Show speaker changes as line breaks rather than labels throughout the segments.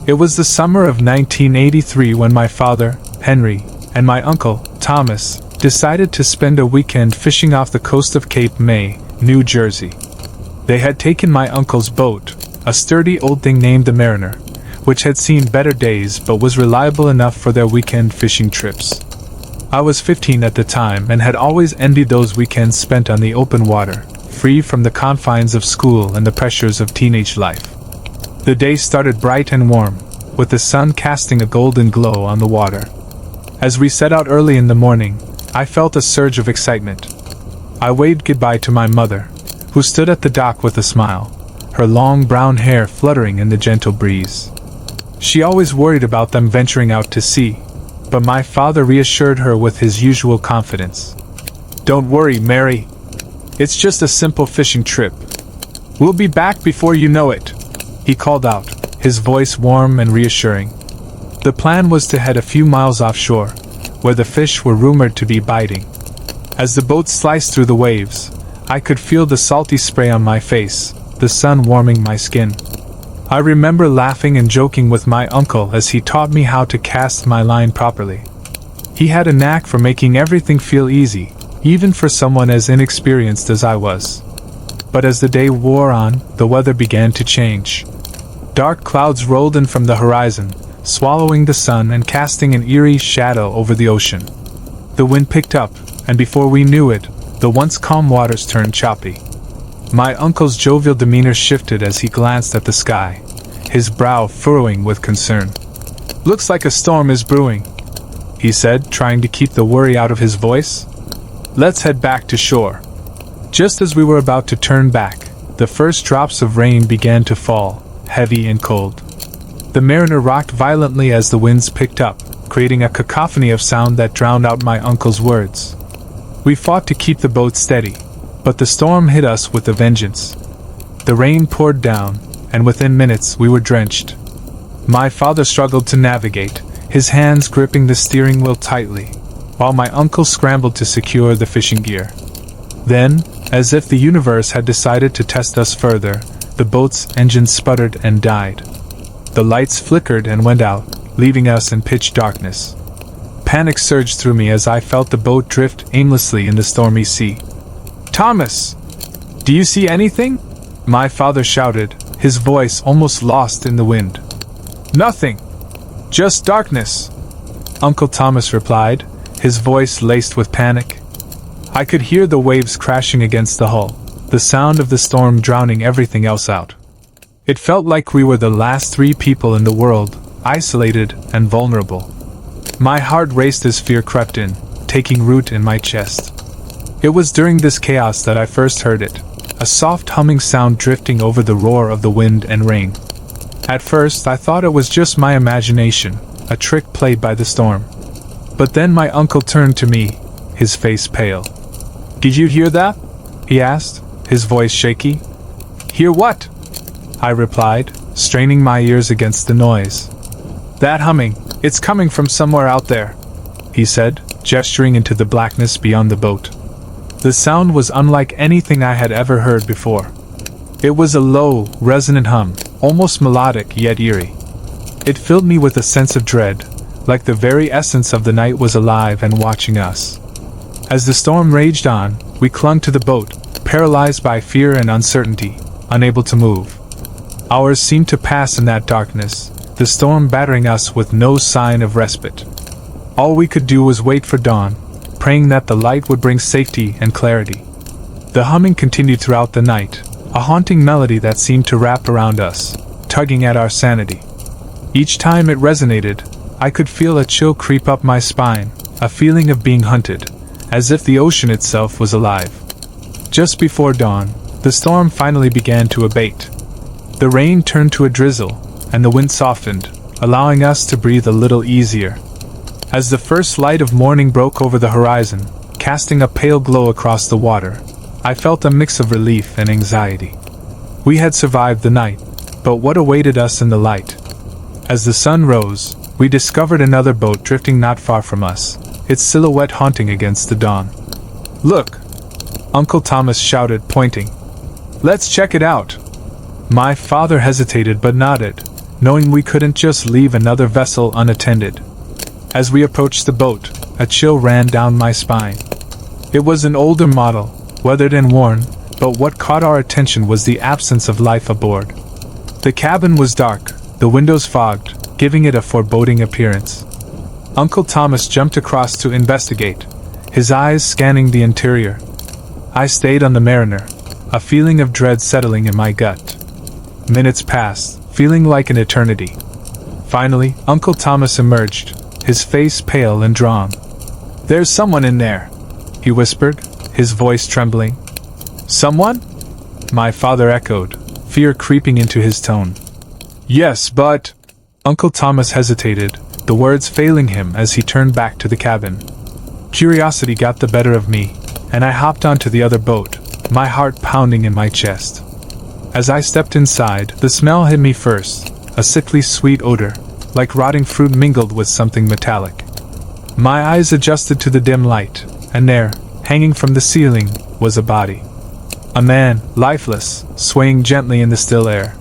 It was the summer of 1983 when my father, Henry, and my uncle, Thomas, decided to spend a weekend fishing off the coast of Cape May, New Jersey. They had taken my uncle's boat, a sturdy old thing named the Mariner, which had seen better days but was reliable enough for their weekend fishing trips. I was 15 at the time and had always envied those weekends spent on the open water, free from the confines of school and the pressures of teenage life. The day started bright and warm, with the sun casting a golden glow on the water. As we set out early in the morning, I felt a surge of excitement. I waved goodbye to my mother, who stood at the dock with a smile, her long brown hair fluttering in the gentle breeze. She always worried about them venturing out to sea, but my father reassured her with his usual confidence. "Don't worry, Mary. It's just a simple fishing trip. We'll be back before you know it," he called out, his voice warm and reassuring. The plan was to head a few miles offshore, where the fish were rumored to be biting. As the boat sliced through the waves, I could feel the salty spray on my face, the sun warming my skin. I remember laughing and joking with my uncle as he taught me how to cast my line properly. He had a knack for making everything feel easy, even for someone as inexperienced as I was. But as the day wore on, the weather began to change. Dark clouds rolled in from the horizon, swallowing the sun and casting an eerie shadow over the ocean. The wind picked up, and before we knew it, the once calm waters turned choppy. My uncle's jovial demeanor shifted as he glanced at the sky, his brow furrowing with concern. "Looks like a storm is brewing," he said, trying to keep the worry out of his voice. "Let's head back to shore." Just as we were about to turn back, the first drops of rain began to fall, heavy and cold. The Mariner rocked violently as the winds picked up, creating a cacophony of sound that drowned out my uncle's words. We fought to keep the boat steady, but the storm hit us with a vengeance. The rain poured down, and within minutes we were drenched. My father struggled to navigate, his hands gripping the steering wheel tightly, while my uncle scrambled to secure the fishing gear. Then, as if the universe had decided to test us further, the boat's engine sputtered and died. The lights flickered and went out, leaving us in pitch darkness. Panic surged through me as I felt the boat drift aimlessly in the stormy sea. "Thomas! Do you see anything?" my father shouted, his voice almost lost in the wind. "Nothing. Just darkness," Uncle Thomas replied, his voice laced with panic. I could hear the waves crashing against the hull, the sound of the storm drowning everything else out. It felt like we were the last 3 people in the world, isolated and vulnerable. My heart raced as fear crept in, taking root in my chest. It was during this chaos that I first heard it, a soft humming sound drifting over the roar of the wind and rain. At first I thought it was just my imagination, a trick played by the storm. But then my uncle turned to me, his face pale. "Did you hear that?" he asked, his voice shaky. "Hear what?" I replied, straining my ears against the noise. "That humming, it's coming from somewhere out there," he said, gesturing into the blackness beyond the boat. The sound was unlike anything I had ever heard before. It was a low, resonant hum, almost melodic yet eerie. It filled me with a sense of dread, like the very essence of the night was alive and watching us. As the storm raged on, we clung to the boat, paralyzed by fear and uncertainty, unable to move. Hours seemed to pass in that darkness, the storm battering us with no sign of respite. All we could do was wait for dawn, praying that the light would bring safety and clarity. The humming continued throughout the night, a haunting melody that seemed to wrap around us, tugging at our sanity. Each time it resonated, I could feel a chill creep up my spine, a feeling of being hunted, as if the ocean itself was alive. Just before dawn, the storm finally began to abate. The rain turned to a drizzle, and the wind softened, allowing us to breathe a little easier. As the first light of morning broke over the horizon, casting a pale glow across the water, I felt a mix of relief and anxiety. We had survived the night, but what awaited us in the light? As the sun rose, we discovered another boat drifting not far from us, its silhouette haunting against the dawn. "Look!" Uncle Thomas shouted, pointing. "Let's check it out." My father hesitated but nodded, knowing we couldn't just leave another vessel unattended. As we approached the boat, a chill ran down my spine. It was an older model, weathered and worn, but what caught our attention was the absence of life aboard. The cabin was dark, the windows fogged, giving it a foreboding appearance. Uncle Thomas jumped across to investigate, his eyes scanning the interior. I stayed on the Mariner, a feeling of dread settling in my gut. Minutes passed, feeling like an eternity. Finally, Uncle Thomas emerged, his face pale and drawn. "There's someone in there," he whispered, his voice trembling. "Someone?" my father echoed, fear creeping into his tone. "Yes, but—" Uncle Thomas hesitated, the words failing him as he turned back to the cabin. Curiosity got the better of me, and I hopped onto the other boat, my heart pounding in my chest. As I stepped inside, the smell hit me first, a sickly sweet odor, like rotting fruit mingled with something metallic. My eyes adjusted to the dim light, and there, hanging from the ceiling, was a body. A man, lifeless, swaying gently in the still air.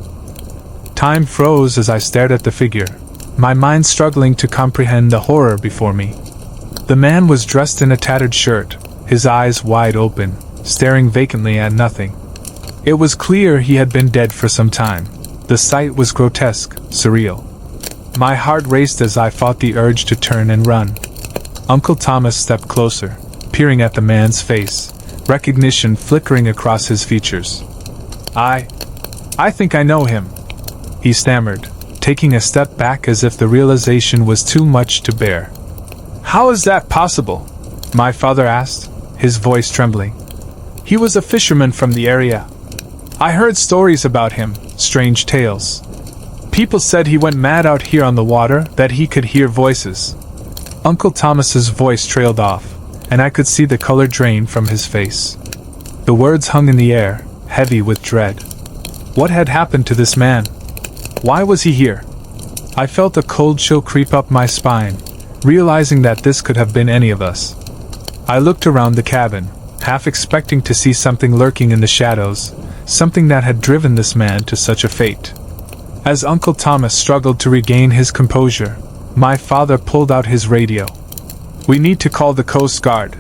Time froze as I stared at the figure, my mind struggling to comprehend the horror before me. The man was dressed in a tattered shirt, his eyes wide open, staring vacantly at nothing. It was clear he had been dead for some time. The sight was grotesque, surreal. My heart raced as I fought the urge to turn and run. Uncle Thomas stepped closer, peering at the man's face, recognition flickering across his features. I think I know him," he stammered, taking a step back as if the realization was too much to bear. "How is that possible?" my father asked, his voice trembling. "He was a fisherman from the area. I heard stories about him, strange tales. People said he went mad out here on the water, that he could hear voices." Uncle Thomas's voice trailed off, and I could see the color drain from his face. The words hung in the air, heavy with dread. What had happened to this man? Why was he here? I felt a cold chill creep up my spine, realizing that this could have been any of us. I looked around the cabin, half expecting to see something lurking in the shadows, something that had driven this man to such a fate. As Uncle Thomas struggled to regain his composure, my father pulled out his radio. "We need to call the Coast Guard,"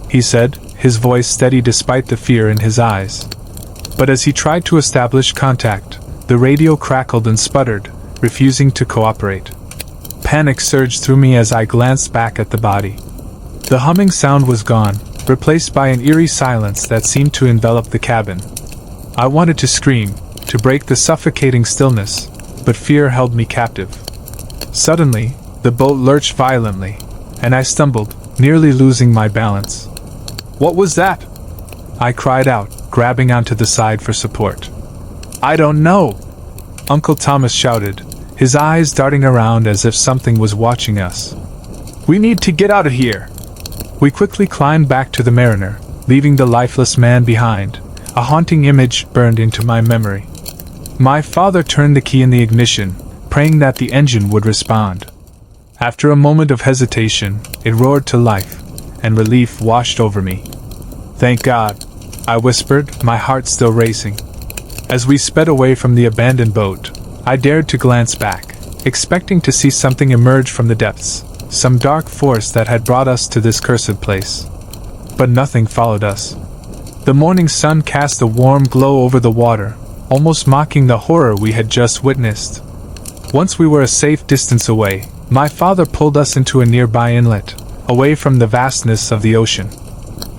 he said, his voice steady despite the fear in his eyes. But as he tried to establish contact, the radio crackled and sputtered, refusing to cooperate. Panic surged through me as I glanced back at the body. The humming sound was gone, replaced by an eerie silence that seemed to envelop the cabin. I wanted to scream, to break the suffocating stillness, but fear held me captive. Suddenly, the boat lurched violently, and I stumbled, nearly losing my balance. "What was that?" I cried out, grabbing onto the side for support. "I don't know," Uncle Thomas shouted, his eyes darting around as if something was watching us. "We need to get out of here." We quickly climbed back to the Mariner, leaving the lifeless man behind. A haunting image burned into my memory. My father turned the key in the ignition, praying that the engine would respond. After a moment of hesitation, it roared to life, and relief washed over me. "Thank God," I whispered, my heart still racing. As we sped away from the abandoned boat, I dared to glance back, expecting to see something emerge from the depths, some dark force that had brought us to this cursed place. But nothing followed us. The morning sun cast a warm glow over the water, almost mocking the horror we had just witnessed. Once we were a safe distance away, my father pulled us into a nearby inlet, away from the vastness of the ocean.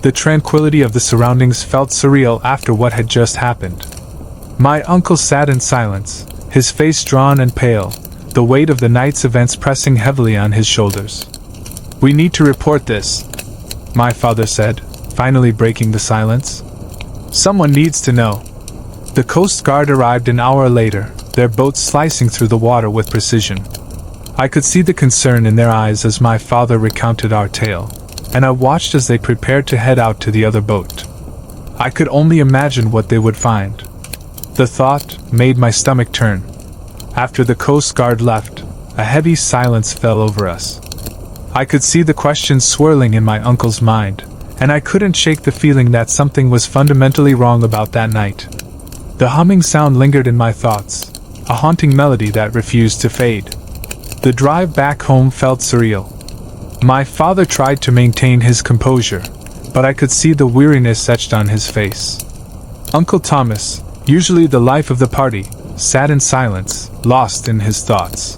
The tranquility of the surroundings felt surreal after what had just happened. My uncle sat in silence, his face drawn and pale, the weight of the night's events pressing heavily on his shoulders. "We need to report this," my father said, finally breaking the silence. "Someone needs to know." The Coast Guard arrived an hour later, their boat slicing through the water with precision. I could see the concern in their eyes as my father recounted our tale, and I watched as they prepared to head out to the other boat. I could only imagine what they would find. The thought made my stomach turn. After the Coast Guard left, a heavy silence fell over us. I could see the questions swirling in my uncle's mind, and I couldn't shake the feeling that something was fundamentally wrong about that night. The humming sound lingered in my thoughts, a haunting melody that refused to fade. The drive back home felt surreal. My father tried to maintain his composure, but I could see the weariness etched on his face. Uncle Thomas, usually the life of the party, sat in silence, lost in his thoughts.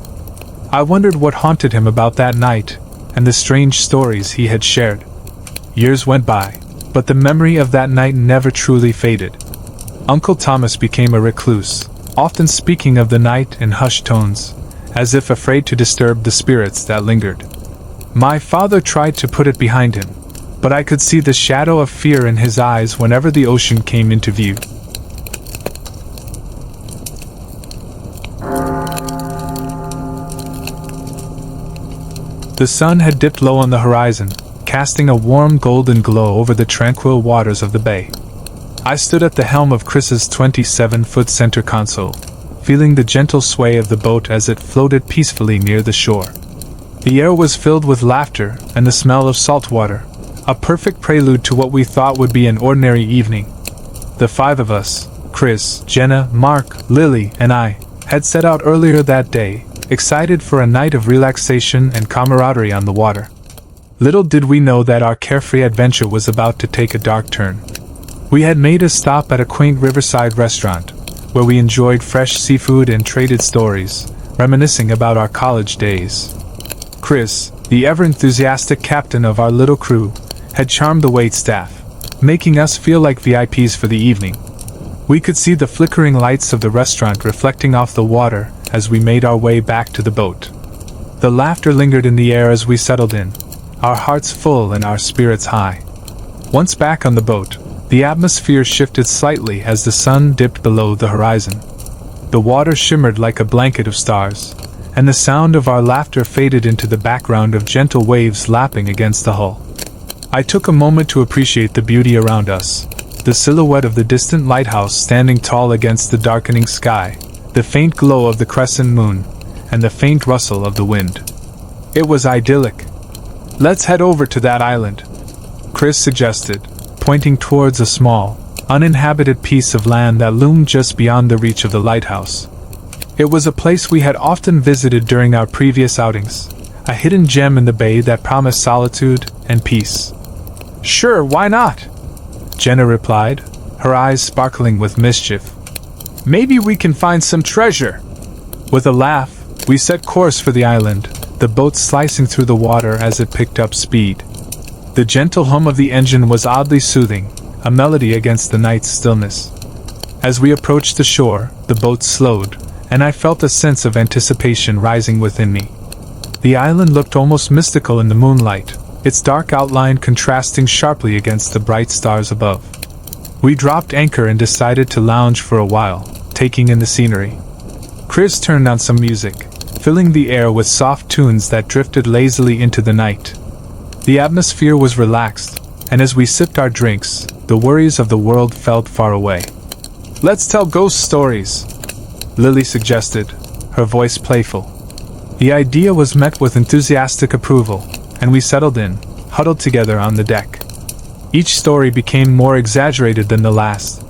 I wondered what haunted him about that night, and the strange stories he had shared. Years went by, but the memory of that night never truly faded. Uncle Thomas became a recluse, often speaking of the night in hushed tones, as if afraid to disturb the spirits that lingered. My father tried to put it behind him, but I could see the shadow of fear in his eyes whenever the ocean came into view. The sun had dipped low on the horizon, casting a warm golden glow over the tranquil waters of the bay. I stood at the helm of Chris's 27-foot center console, feeling the gentle sway of the boat as it floated peacefully near the shore. The air was filled with laughter and the smell of salt water, a perfect prelude to what we thought would be an ordinary evening. The five of us, Chris, Jenna, Mark, Lily, and I, had set out earlier that day, excited for a night of relaxation and camaraderie on the water. Little did we know that our carefree adventure was about to take a dark turn. We had made a stop at a quaint riverside restaurant, where we enjoyed fresh seafood and traded stories, reminiscing about our college days. Chris, the ever-enthusiastic captain of our little crew, had charmed the waitstaff, making us feel like VIPs for the evening. We could see the flickering lights of the restaurant reflecting off the water as we made our way back to the boat. The laughter lingered in the air as we settled in, our hearts full and our spirits high. Once back on the boat, the atmosphere shifted slightly as the sun dipped below the horizon. The water shimmered like a blanket of stars, and the sound of our laughter faded into the background of gentle waves lapping against the hull. I took a moment to appreciate the beauty around us, the silhouette of the distant lighthouse standing tall against the darkening sky, the faint glow of the crescent moon, and the faint rustle of the wind. It was idyllic. "Let's head over to that island," Chris suggested, pointing towards a small, uninhabited piece of land that loomed just beyond the reach of the lighthouse. It was a place we had often visited during our previous outings, a hidden gem in the bay that promised solitude and peace. "Sure, why not?" Jenna replied, her eyes sparkling with mischief. "Maybe we can find some treasure." With a laugh, we set course for the island, the boat slicing through the water as it picked up speed. The gentle hum of the engine was oddly soothing, a melody against the night's stillness. As we approached the shore, the boat slowed, and I felt a sense of anticipation rising within me. The island looked almost mystical in the moonlight, its dark outline contrasting sharply against the bright stars above. We dropped anchor and decided to lounge for a while, taking in the scenery. Chris turned on some music, filling the air with soft tunes that drifted lazily into the night. The atmosphere was relaxed, and as we sipped our drinks, the worries of the world felt far away. "Let's tell ghost stories," Lily suggested, her voice playful. The idea was met with enthusiastic approval, and we settled in, huddled together on the deck. Each story became more exaggerated than the last,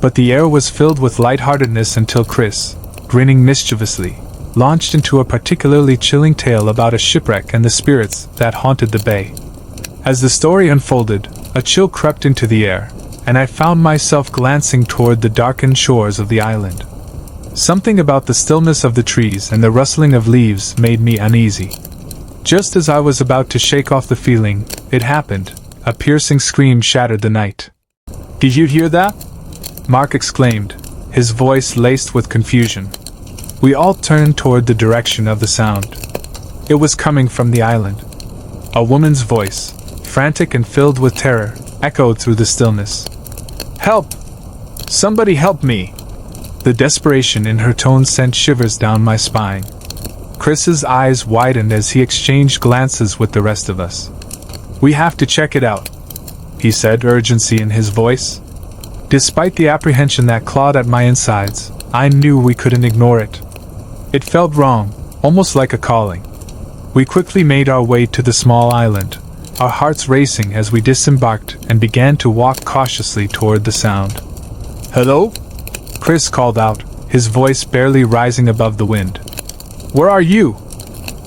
but the air was filled with lightheartedness until Chris, grinning mischievously, launched into a particularly chilling tale about a shipwreck and the spirits that haunted the bay. As the story unfolded, a chill crept into the air, and I found myself glancing toward the darkened shores of the island. Something about the stillness of the trees and the rustling of leaves made me uneasy. Just as I was about to shake off the feeling, it happened. A piercing scream shattered the night. "Did you hear that?" Mark exclaimed, his voice laced with confusion. We all turned toward the direction of the sound. It was coming from the island. A woman's voice, frantic and filled with terror, echoed through the stillness. "Help! Somebody help me!" The desperation in her tone sent shivers down my spine. Chris's eyes widened as he exchanged glances with the rest of us. "We have to check it out," he said, urgency in his voice. Despite the apprehension that clawed at my insides, I knew we couldn't ignore it. It felt wrong, almost like a calling. We quickly made our way to the small island, our hearts racing as we disembarked and began to walk cautiously toward the sound. "Hello?" Chris called out, his voice barely rising above the wind. "Where are you?"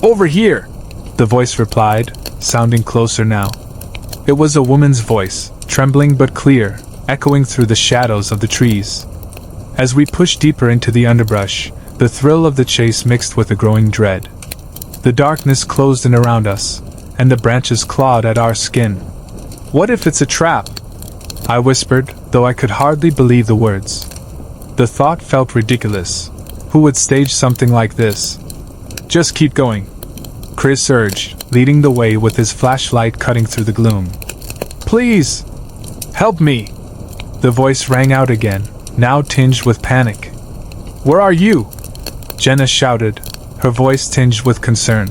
"Over here," the voice replied, sounding closer now. It was a woman's voice, trembling but clear, echoing through the shadows of the trees. As we pushed deeper into the underbrush, the thrill of the chase mixed with a growing dread. The darkness closed in around us, and the branches clawed at our skin. "What if it's a trap?" I whispered, though I could hardly believe the words. The thought felt ridiculous. Who would stage something like this? "Just keep going," Chris urged, leading the way with his flashlight cutting through the gloom. "Please! Help me!" The voice rang out again, now tinged with panic. "Where are you?" Jenna shouted, her voice tinged with concern.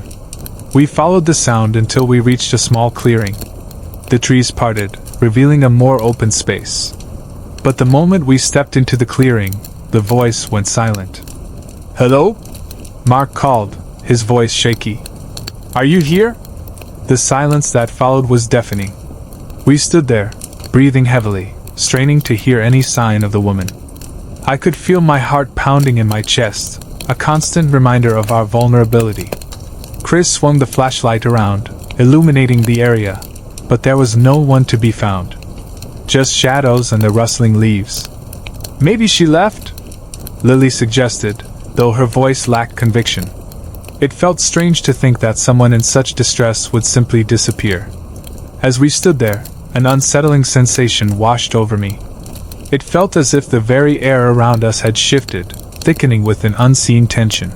We followed the sound until we reached a small clearing. The trees parted, revealing a more open space. But the moment we stepped into the clearing, the voice went silent. "Hello?" Mark called, his voice shaky. "Are you here?" The silence that followed was deafening. We stood there, breathing heavily, straining to hear any sign of the woman. I could feel my heart pounding in my chest, a constant reminder of our vulnerability. Chris swung the flashlight around, illuminating the area, but there was no one to be found. Just shadows and the rustling leaves. "Maybe she left?" Lily suggested, though her voice lacked conviction. It felt strange to think that someone in such distress would simply disappear. As we stood there, an unsettling sensation washed over me. It felt as if the very air around us had shifted, thickening with an unseen tension.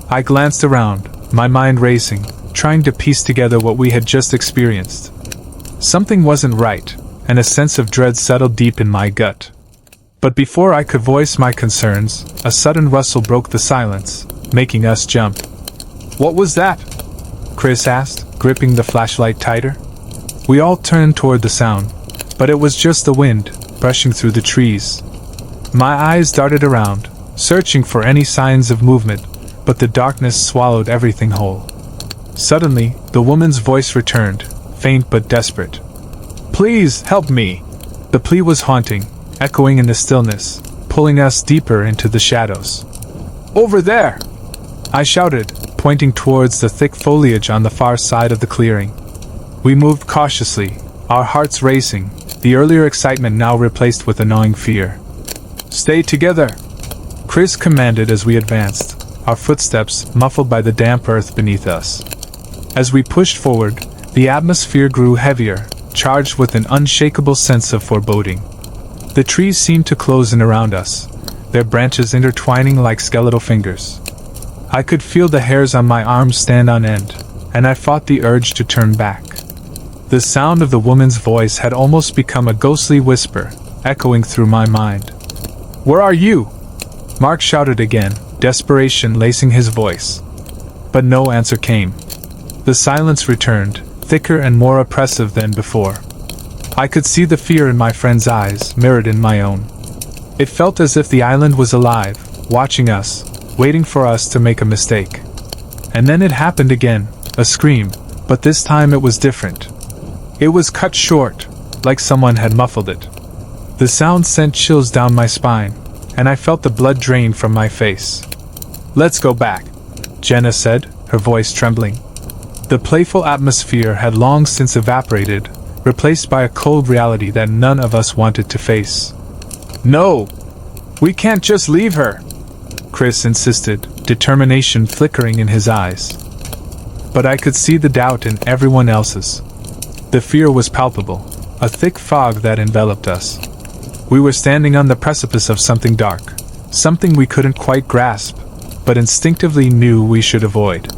I glanced around, my mind racing, trying to piece together what we had just experienced. Something wasn't right, and a sense of dread settled deep in my gut. But before I could voice my concerns, a sudden rustle broke the silence, making us jump. "What was that?" Chris asked, gripping the flashlight tighter. We all turned toward the sound, but it was just the wind, brushing through the trees. My eyes darted around, searching for any signs of movement, but the darkness swallowed everything whole. Suddenly, the woman's voice returned, faint but desperate. "Please, help me!" The plea was haunting, echoing in the stillness, pulling us deeper into the shadows. "Over there!" I shouted, pointing towards the thick foliage on the far side of the clearing. We moved cautiously, our hearts racing, the earlier excitement now replaced with a gnawing fear. "Stay together!" Chris commanded as we advanced, our footsteps muffled by the damp earth beneath us. As we pushed forward, the atmosphere grew heavier, charged with an unshakable sense of foreboding. The trees seemed to close in around us, their branches intertwining like skeletal fingers. I could feel the hairs on my arms stand on end, and I fought the urge to turn back. The sound of the woman's voice had almost become a ghostly whisper, echoing through my mind. "Where are you?" Mark shouted again, desperation lacing his voice. But no answer came. The silence returned, thicker and more oppressive than before. I could see the fear in my friend's eyes, mirrored in my own. It felt as if the island was alive, watching us, waiting for us to make a mistake. And then it happened again, a scream, but this time it was different. It was cut short, like someone had muffled it. The sound sent chills down my spine, and I felt the blood drain from my face. "Let's go back," Jenna said, her voice trembling. The playful atmosphere had long since evaporated, replaced by a cold reality that none of us wanted to face. "No! We can't just leave her!" Chris insisted, determination flickering in his eyes. But I could see the doubt in everyone else's. The fear was palpable, a thick fog that enveloped us. We were standing on the precipice of something dark, something we couldn't quite grasp, but instinctively knew we should avoid.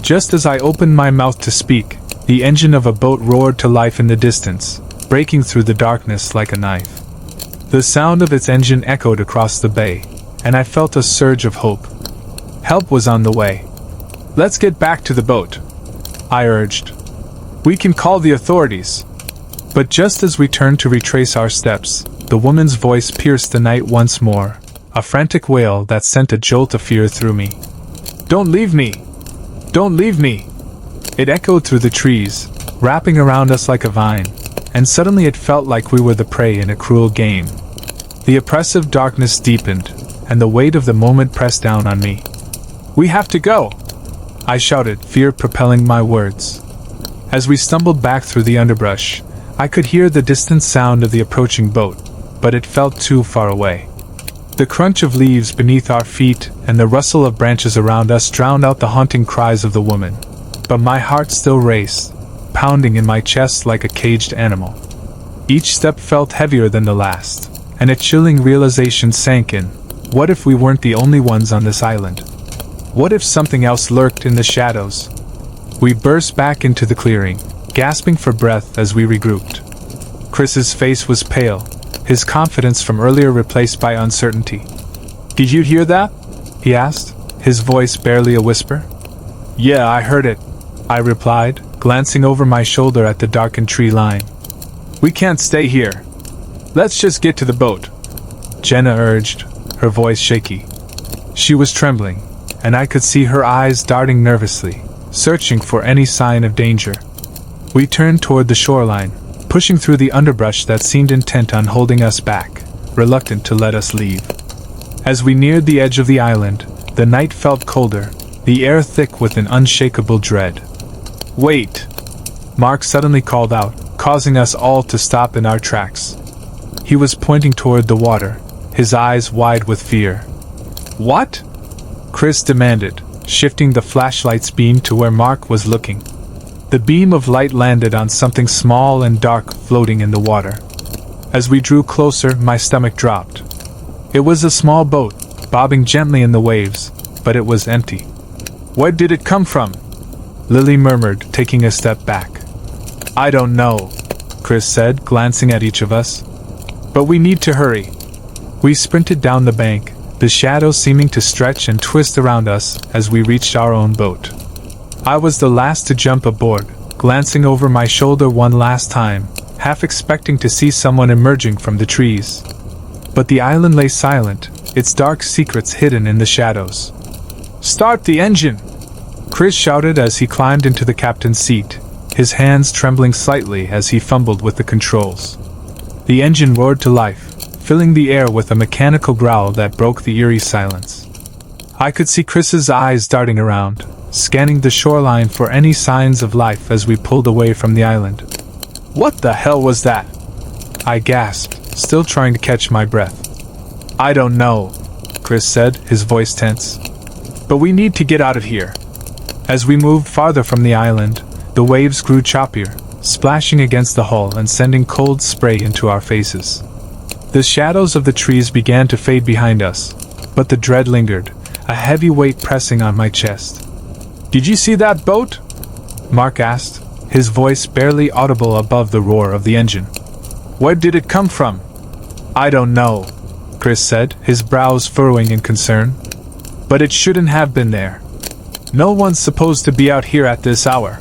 Just as I opened my mouth to speak, the engine of a boat roared to life in the distance, breaking through the darkness like a knife. The sound of its engine echoed across the bay, and I felt a surge of hope. Help was on the way. "Let's get back to the boat," I urged. "We can call the authorities." But just as we turned to retrace our steps, the woman's voice pierced the night once more, a frantic wail that sent a jolt of fear through me. "Don't leave me! Don't leave me!" It echoed through the trees, wrapping around us like a vine, and suddenly it felt like we were the prey in a cruel game. The oppressive darkness deepened, and the weight of the moment pressed down on me. "We have to go!" I shouted, fear propelling my words. As we stumbled back through the underbrush, I could hear the distant sound of the approaching boat, but it felt too far away. The crunch of leaves beneath our feet and the rustle of branches around us drowned out the haunting cries of the woman, but my heart still raced, pounding in my chest like a caged animal. Each step felt heavier than the last, and a chilling realization sank in. What if we weren't the only ones on this island? What if something else lurked in the shadows? We burst back into the clearing, gasping for breath as we regrouped. Chris's face was pale, his confidence from earlier replaced by uncertainty. "Did you hear that?" he asked, his voice barely a whisper. "Yeah, I heard it," I replied, glancing over my shoulder at the darkened tree line. "We can't stay here. Let's just get to the boat," Jenna urged, her voice shaky. She was trembling, and I could see her eyes darting nervously, searching for any sign of danger. We turned toward the shoreline, pushing through the underbrush that seemed intent on holding us back, reluctant to let us leave. As we neared the edge of the island, the night felt colder, the air thick with an unshakable dread. "Wait!" Mark suddenly called out, causing us all to stop in our tracks. He was pointing toward the water, his eyes wide with fear. "What?" Chris demanded, shifting the flashlight's beam to where Mark was looking. The beam of light landed on something small and dark floating in the water. As we drew closer, my stomach dropped. It was a small boat, bobbing gently in the waves, but it was empty. "Where did it come from?" Lily murmured, taking a step back. "I don't know," Chris said, glancing at each of us. "But we need to hurry." We sprinted down the bank, the shadows seeming to stretch and twist around us as we reached our own boat. I was the last to jump aboard, glancing over my shoulder one last time, half expecting to see someone emerging from the trees. But the island lay silent, its dark secrets hidden in the shadows. "Start the engine!" Chris shouted as he climbed into the captain's seat, his hands trembling slightly as he fumbled with the controls. The engine roared to life, filling the air with a mechanical growl that broke the eerie silence. I could see Chris's eyes darting around, scanning the shoreline for any signs of life as we pulled away from the island. "What the hell was that?" I gasped, still trying to catch my breath. "I don't know," Chris said, his voice tense. "But we need to get out of here." As we moved farther from the island, the waves grew choppier, splashing against the hull and sending cold spray into our faces. The shadows of the trees began to fade behind us, but the dread lingered, a heavy weight pressing on my chest. "Did you see that boat?" Mark asked, his voice barely audible above the roar of the engine. "Where did it come from?" "I don't know," Chris said, his brows furrowing in concern. "But it shouldn't have been there. No one's supposed to be out here at this hour."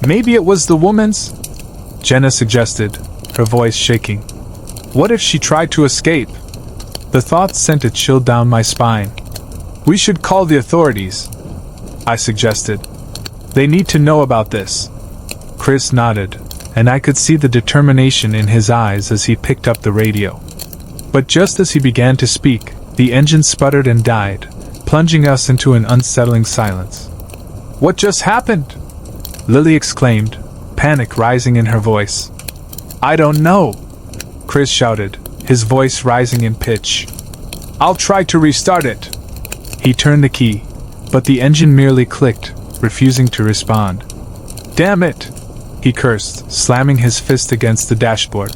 "Maybe it was the woman's?" Jenna suggested, her voice shaking. "What if she tried to escape?" The thought sent a chill down my spine. "We should call the authorities," I suggested. "They need to know about this." Chris nodded, and I could see the determination in his eyes as he picked up the radio. But just as he began to speak, the engine sputtered and died, plunging us into an unsettling silence. "What just happened?" Lily exclaimed, panic rising in her voice. "I don't know," Chris shouted, his voice rising in pitch. "I'll try to restart it." He turned the key, but the engine merely clicked, refusing to respond. "Damn it!" he cursed, slamming his fist against the dashboard.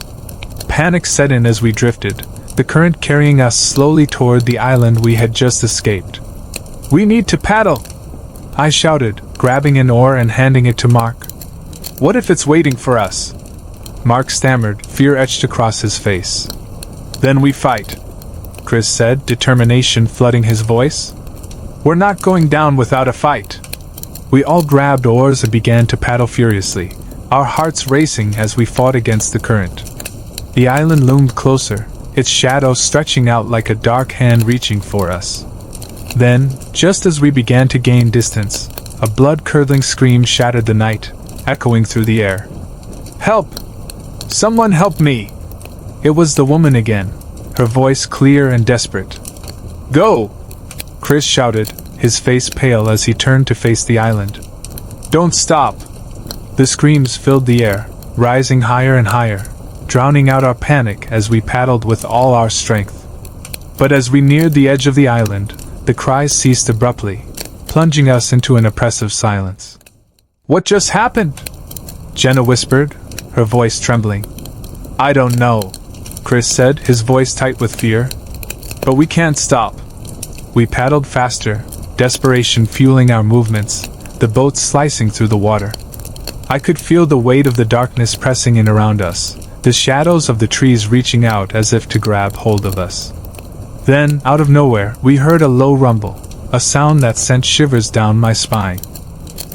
Panic set in as we drifted, the current carrying us slowly toward the island we had just escaped. "We need to paddle!" I shouted, grabbing an oar and handing it to Mark. "What if it's waiting for us?" Mark stammered, fear etched across his face. "Then we fight," Chris said, determination flooding his voice. "We're not going down without a fight." We all grabbed oars and began to paddle furiously, our hearts racing as we fought against the current. The island loomed closer, its shadow stretching out like a dark hand reaching for us. Then, just as we began to gain distance, a blood-curdling scream shattered the night, echoing through the air. "Help! Someone help me!" It was the woman again, her voice clear and desperate. Go! Chris shouted, his face pale as he turned to face the island. Don't stop! The screams filled the air, rising higher and higher, drowning out our panic as we paddled with all our strength. But as we neared the edge of the island, the cries ceased abruptly, plunging us into an oppressive silence. What just happened? Jenna whispered, her voice trembling. I don't know, Chris said, his voice tight with fear. But we can't stop. We paddled faster, desperation fueling our movements, the boat slicing through the water. I could feel the weight of the darkness pressing in around us, the shadows of the trees reaching out as if to grab hold of us. Then, out of nowhere, we heard a low rumble, a sound that sent shivers down my spine.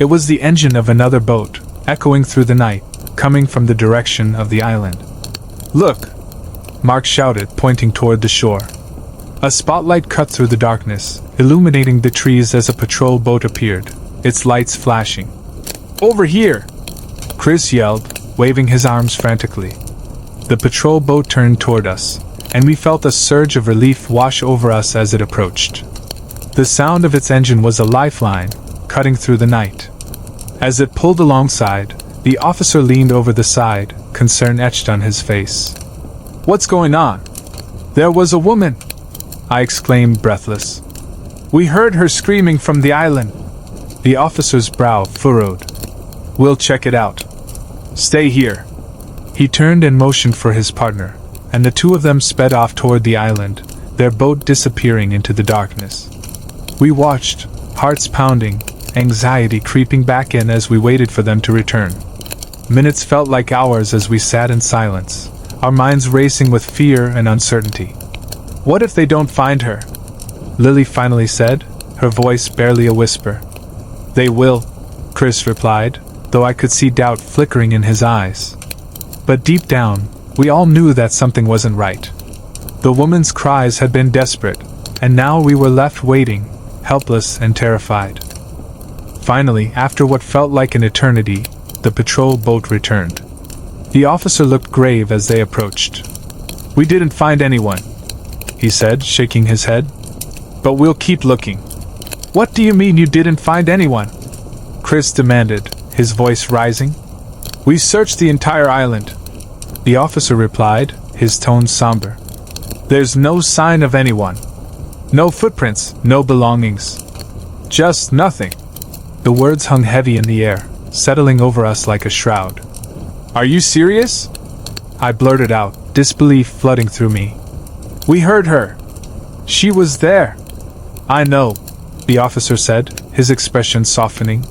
It was the engine of another boat, echoing through the night, coming from the direction of the island. Look! Mark shouted, pointing toward the shore. A spotlight cut through the darkness, illuminating the trees as a patrol boat appeared, its lights flashing. Over here! Chris yelled, waving his arms frantically. The patrol boat turned toward us, and we felt a surge of relief wash over us as it approached. The sound of its engine was a lifeline, cutting through the night. As it pulled alongside, the officer leaned over the side, concern etched on his face. What's going on? There was a woman! I exclaimed, breathless. We heard her screaming from the island. The officer's brow furrowed. We'll check it out. Stay here. He turned and motioned for his partner, and the two of them sped off toward the island, their boat disappearing into the darkness. We watched, hearts pounding, anxiety creeping back in as we waited for them to return. Minutes felt like hours as we sat in silence, our minds racing with fear and uncertainty. What if they don't find her? Lily finally said, her voice barely a whisper. They will, Chris replied, though I could see doubt flickering in his eyes. But deep down, we all knew that something wasn't right. The woman's cries had been desperate, and now we were left waiting, helpless and terrified. Finally, after what felt like an eternity, the patrol boat returned. The officer looked grave as they approached. We didn't find anyone, he said, shaking his head. But we'll keep looking. What do you mean you didn't find anyone? Chris demanded, his voice rising. We searched the entire island, the officer replied, his tone somber. There's no sign of anyone. No footprints, no belongings. Just nothing. The words hung heavy in the air, settling over us like a shroud. Are you serious? I blurted out, disbelief flooding through me. We heard her. She was there. I know, the officer said, his expression softening.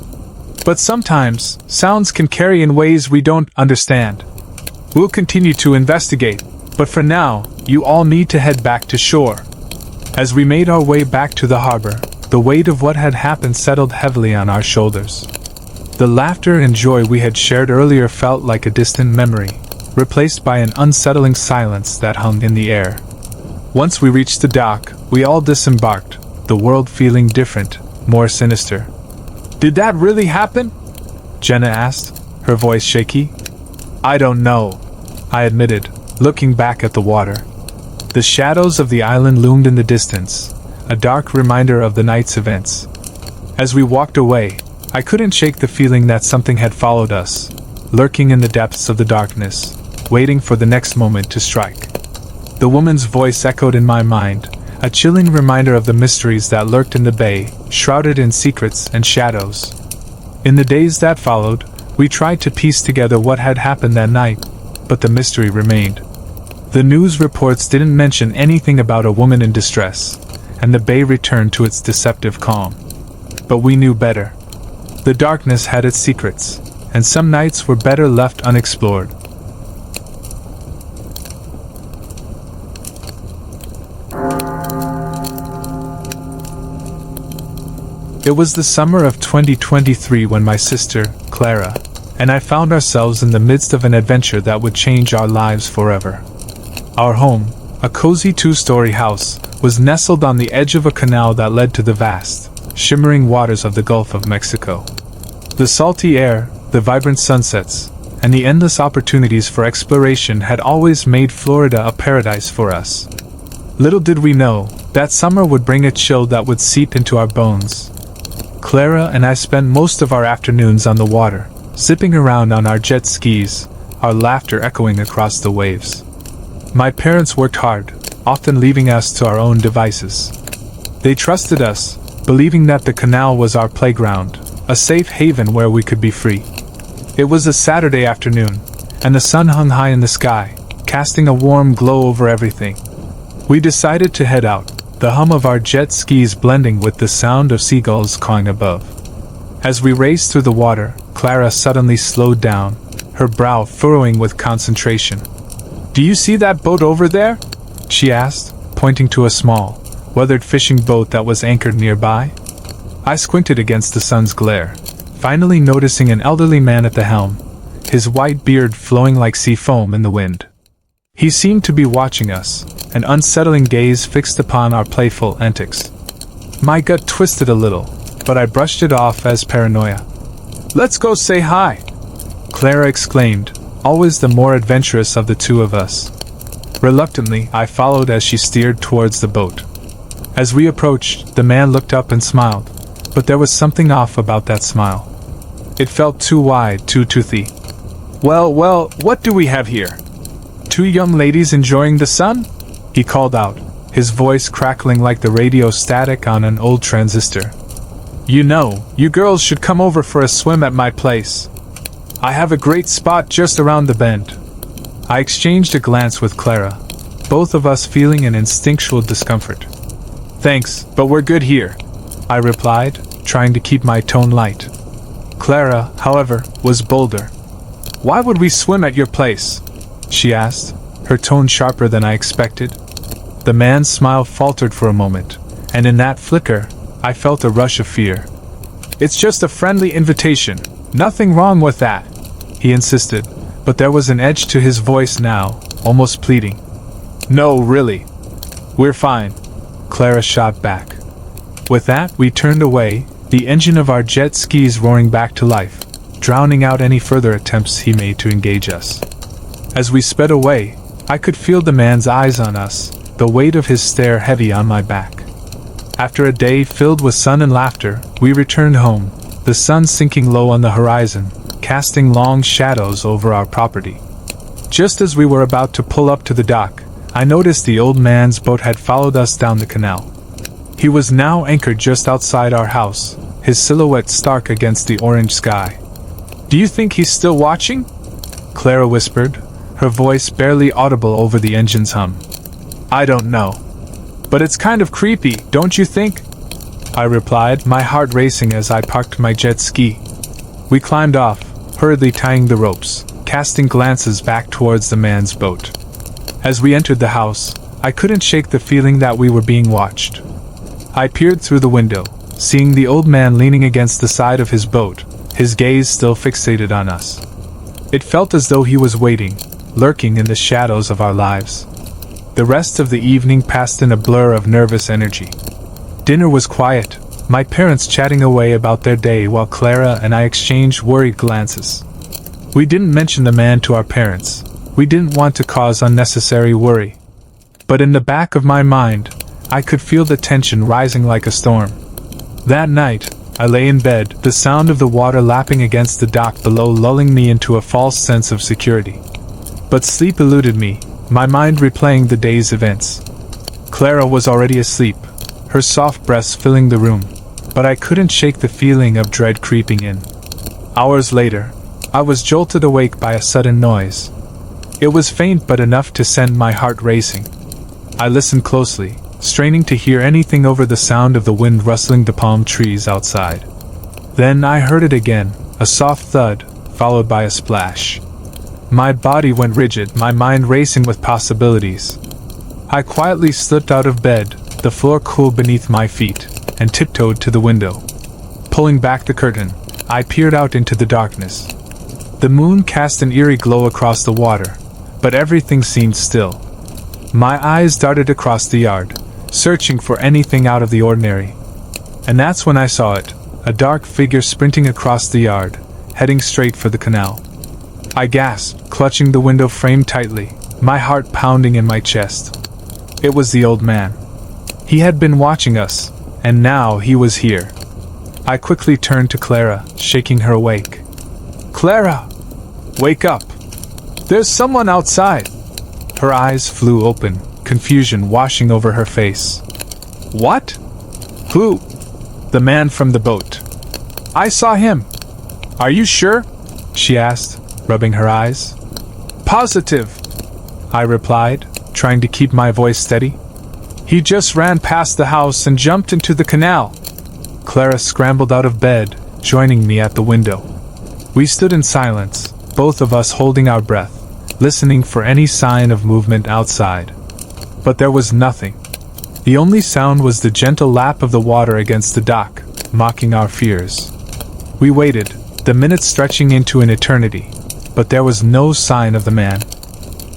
But sometimes, sounds can carry in ways we don't understand. We'll continue to investigate, but for now, you all need to head back to shore. As we made our way back to the harbor, the weight of what had happened settled heavily on our shoulders. The laughter and joy we had shared earlier felt like a distant memory, replaced by an unsettling silence that hung in the air. Once we reached the dock, we all disembarked, the world feeling different, more sinister. Did that really happen? Jenna asked, her voice shaky. I don't know, I admitted, looking back at the water. The shadows of the island loomed in the distance, a dark reminder of the night's events. As we walked away, I couldn't shake the feeling that something had followed us, lurking in the depths of the darkness, waiting for the next moment to strike. The woman's voice echoed in my mind, a chilling reminder of the mysteries that lurked in the bay, shrouded in secrets and shadows. In the days that followed, we tried to piece together what had happened that night, but the mystery remained. The news reports didn't mention anything about a woman in distress, and the bay returned to its deceptive calm. But we knew better. The darkness had its secrets, and some nights were better left unexplored. It was the summer of 2023 when my sister, Clara, and I found ourselves in the midst of an adventure that would change our lives forever. Our home, a cozy two-story house, was nestled on the edge of a canal that led to the vast, shimmering waters of the Gulf of Mexico. The salty air, the vibrant sunsets, and the endless opportunities for exploration had always made Florida a paradise for us. Little did we know that summer would bring a chill that would seep into our bones. Clara and I spent most of our afternoons on the water, zipping around on our jet skis, our laughter echoing across the waves. My parents worked hard, often leaving us to our own devices. They trusted us, believing that the canal was our playground, a safe haven where we could be free. It was a Saturday afternoon, and the sun hung high in the sky, casting a warm glow over everything. We decided to head out, the hum of our jet skis blending with the sound of seagulls cawing above. As we raced through the water, Clara suddenly slowed down, her brow furrowing with concentration. "Do you see that boat over there?" she asked, pointing to a small, weathered fishing boat that was anchored nearby. I squinted against the sun's glare, finally noticing an elderly man at the helm, his white beard flowing like sea foam in the wind. He seemed to be watching us, an unsettling gaze fixed upon our playful antics. My gut twisted a little, but I brushed it off as paranoia. "Let's go say hi," Clara exclaimed, always the more adventurous of the two of us. Reluctantly, I followed as she steered towards the boat. As we approached, the man looked up and smiled, but there was something off about that smile. It felt too wide, too toothy. Well, what do we have here? Two young ladies enjoying the sun?" he called out, his voice crackling like the radio static on an old transistor. "You know, you girls should come over for a swim at my place. I have a great spot just around the bend." I exchanged a glance with Clara, both of us feeling an instinctual discomfort. "Thanks, but we're good here," I replied, trying to keep my tone light. Clara, however, was bolder. "Why would we swim at your place?" she asked, her tone sharper than I expected. The man's smile faltered for a moment, and in that flicker, I felt a rush of fear. "It's just a friendly invitation, nothing wrong with that," he insisted, but there was an edge to his voice now, almost pleading. "No, really. We're fine," Clara shot back. With that, we turned away, the engine of our jet skis roaring back to life, drowning out any further attempts he made to engage us. As we sped away, I could feel the man's eyes on us, the weight of his stare heavy on my back. After a day filled with sun and laughter, we returned home, the sun sinking low on the horizon, casting long shadows over our property. Just as we were about to pull up to the dock, I noticed the old man's boat had followed us down the canal. He was now anchored just outside our house, his silhouette stark against the orange sky. "Do you think he's still watching?" Clara whispered, her voice barely audible over the engine's hum. "I don't know. But it's kind of creepy, don't you think?" I replied, my heart racing as I parked my jet ski. We climbed off, hurriedly tying the ropes, casting glances back towards the man's boat. As we entered the house, I couldn't shake the feeling that we were being watched. I peered through the window, seeing the old man leaning against the side of his boat, his gaze still fixated on us. It felt as though he was waiting, lurking in the shadows of our lives. The rest of the evening passed in a blur of nervous energy. Dinner was quiet, my parents chatting away about their day while Clara and I exchanged worried glances. We didn't mention the man to our parents. We didn't want to cause unnecessary worry. But in the back of my mind, I could feel the tension rising like a storm. That night, I lay in bed, the sound of the water lapping against the dock below lulling me into a false sense of security. But sleep eluded me, my mind replaying the day's events. Clara was already asleep, her soft breaths filling the room, but I couldn't shake the feeling of dread creeping in. Hours later, I was jolted awake by a sudden noise. It was faint but enough to send my heart racing. I listened closely, straining to hear anything over the sound of the wind rustling the palm trees outside. Then I heard it again, a soft thud, followed by a splash. My body went rigid, my mind racing with possibilities. I quietly slipped out of bed, the floor cool beneath my feet, and tiptoed to the window. Pulling back the curtain, I peered out into the darkness. The moon cast an eerie glow across the water, but everything seemed still. My eyes darted across the yard, searching for anything out of the ordinary. And that's when I saw it, a dark figure sprinting across the yard, heading straight for the canal. I gasped, clutching the window frame tightly, my heart pounding in my chest. It was the old man. He had been watching us, and now he was here. I quickly turned to Clara, shaking her awake. "Clara! Wake up! There's someone outside!" Her eyes flew open, confusion washing over her face. "What? Who?" "The man from the boat. I saw him." "Are you sure?" she asked, rubbing her eyes. "Positive," I replied, trying to keep my voice steady. "He just ran past the house and jumped into the canal." Clara scrambled out of bed, joining me at the window. We stood in silence, both of us holding our breath, listening for any sign of movement outside. But there was nothing. The only sound was the gentle lap of the water against the dock, mocking our fears. We waited, the minutes stretching into an eternity, but there was no sign of the man.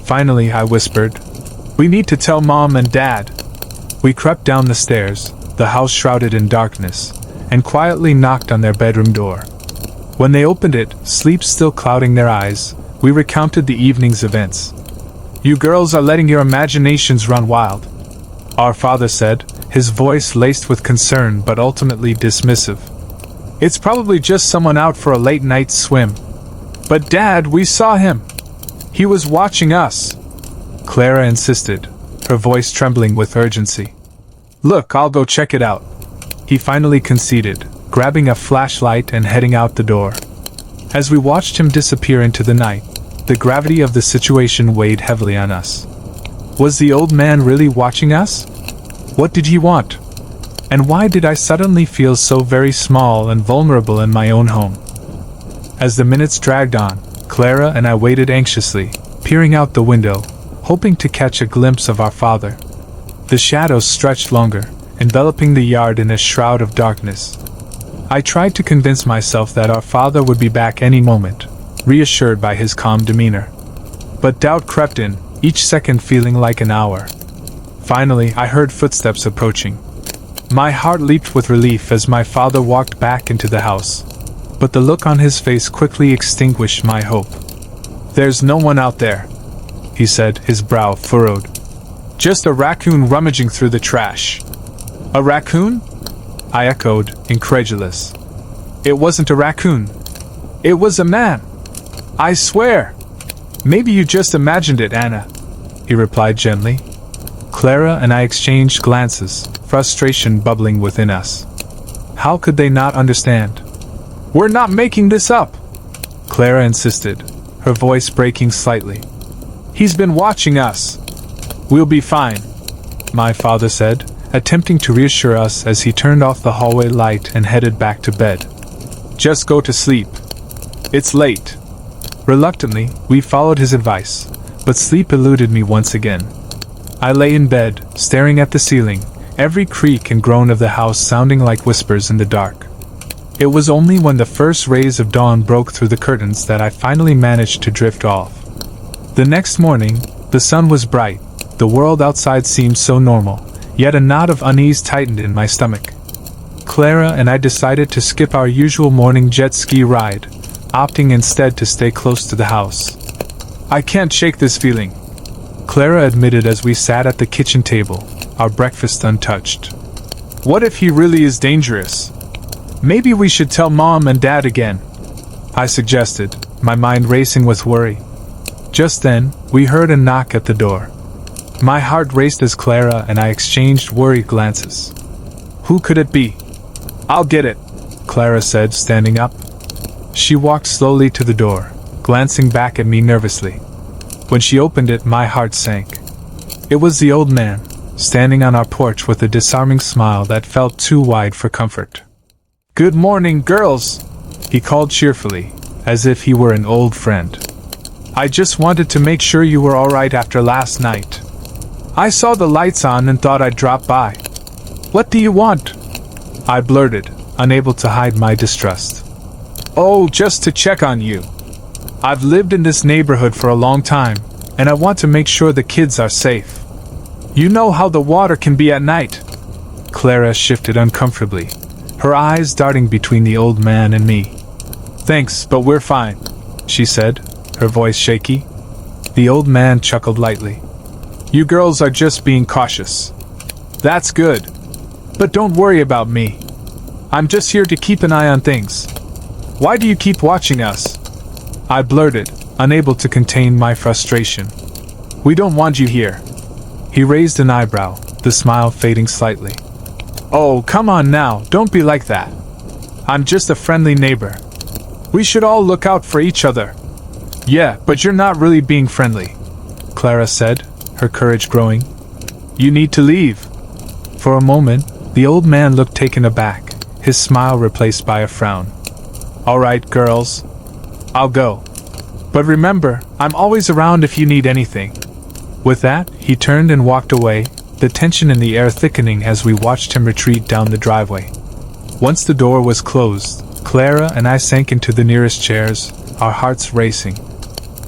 Finally, I whispered, "We need to tell Mom and Dad." We crept down the stairs, the house shrouded in darkness, and quietly knocked on their bedroom door. When they opened it, sleep still clouding their eyes, we recounted the evening's events. "You girls are letting your imaginations run wild," our father said, his voice laced with concern but ultimately dismissive. "It's probably just someone out for a late-night swim." "But Dad, we saw him. He was watching us," Clara insisted, her voice trembling with urgency. "Look, I'll go check it out," he finally conceded, grabbing a flashlight and heading out the door. As we watched him disappear into the night, the gravity of the situation weighed heavily on us. Was the old man really watching us? What did he want? And why did I suddenly feel so very small and vulnerable in my own home? As the minutes dragged on, Clara and I waited anxiously, peering out the window, hoping to catch a glimpse of our father. The shadows stretched longer, enveloping the yard in a shroud of darkness. I tried to convince myself that our father would be back any moment, reassured by his calm demeanor. But doubt crept in, each second feeling like an hour. Finally, I heard footsteps approaching. My heart leaped with relief as my father walked back into the house, but the look on his face quickly extinguished my hope. "There's no one out there," he said, his brow furrowed. "Just a raccoon rummaging through the trash." "A raccoon?" I echoed, incredulous. "It wasn't a raccoon. It was a man. I swear." "Maybe you just imagined it, Anna," he replied gently. Clara and I exchanged glances, frustration bubbling within us. How could they not understand? "We're not making this up," Clara insisted, her voice breaking slightly. "He's been watching us." "We'll be fine," my father said, attempting to reassure us as he turned off the hallway light and headed back to bed. "Just go to sleep. It's late." Reluctantly, we followed his advice, but sleep eluded me once again. I lay in bed, staring at the ceiling, every creak and groan of the house sounding like whispers in the dark. It was only when the first rays of dawn broke through the curtains that I finally managed to drift off. The next morning, the sun was bright, the world outside seemed so normal, yet a knot of unease tightened in my stomach. Clara and I decided to skip our usual morning jet ski ride, opting instead to stay close to the house. "I can't shake this feeling," Clara admitted as we sat at the kitchen table, our breakfast untouched. "What if he really is dangerous? Maybe we should tell Mom and Dad again," I suggested, my mind racing with worry. Just then, we heard a knock at the door. My heart raced as Clara and I exchanged worried glances. "Who could it be?" "I'll get it," Clara said, standing up. She walked slowly to the door, glancing back at me nervously. When she opened it, my heart sank. It was the old man, standing on our porch with a disarming smile that felt too wide for comfort. "Good morning, girls," he called cheerfully, as if he were an old friend. "I just wanted to make sure you were all right after last night. I saw the lights on and thought I'd drop by." "What do you want?" I blurted, unable to hide my distrust. "Oh, just to check on you. I've lived in this neighborhood for a long time, and I want to make sure the kids are safe. You know how the water can be at night." Clara shifted uncomfortably, her eyes darting between the old man and me. "Thanks, but we're fine," she said, her voice shaky. The old man chuckled lightly. You girls are just being cautious. That's good. But don't worry about me. I'm just here to keep an eye on things. Why do you keep watching us? I blurted, unable to contain my frustration. We don't want you here. He raised an eyebrow, the smile fading slightly. Oh, come on now, don't be like that. I'm just a friendly neighbor. We should all look out for each other. Yeah, but you're not really being friendly, Clara said, her courage growing. You need to leave. For a moment, the old man looked taken aback, his smile replaced by a frown. All right, girls. I'll go. But remember, I'm always around if you need anything. With that, he turned and walked away, the tension in the air thickening as we watched him retreat down the driveway. Once the door was closed, Clara and I sank into the nearest chairs, our hearts racing.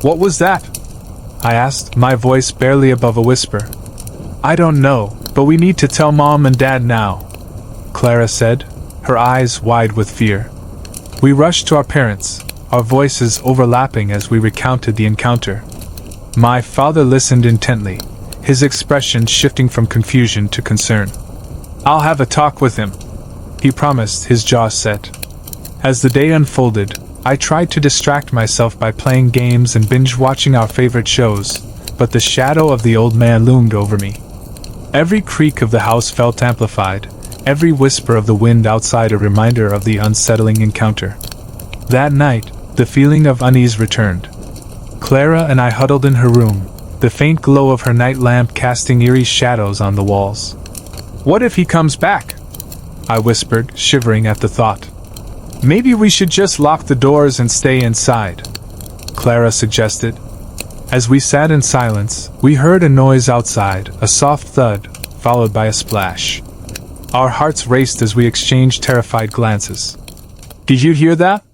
What was that? I asked, my voice barely above a whisper. I don't know, but we need to tell Mom and Dad now, Clara said, her eyes wide with fear. We rushed to our parents, our voices overlapping as we recounted the encounter. My father listened intently, his expression shifting from confusion to concern. I'll have a talk with him, he promised, his jaw set. As the day unfolded, I tried to distract myself by playing games and binge-watching our favorite shows, but the shadow of the old man loomed over me. Every creak of the house felt amplified, every whisper of the wind outside a reminder of the unsettling encounter. That night, the feeling of unease returned. Clara and I huddled in her room, the faint glow of her night lamp casting eerie shadows on the walls. What if he comes back? I whispered, shivering at the thought. Maybe we should just lock the doors and stay inside, Clara suggested. As we sat in silence, we heard a noise outside, a soft thud, followed by a splash. Our hearts raced as we exchanged terrified glances. Did you hear that?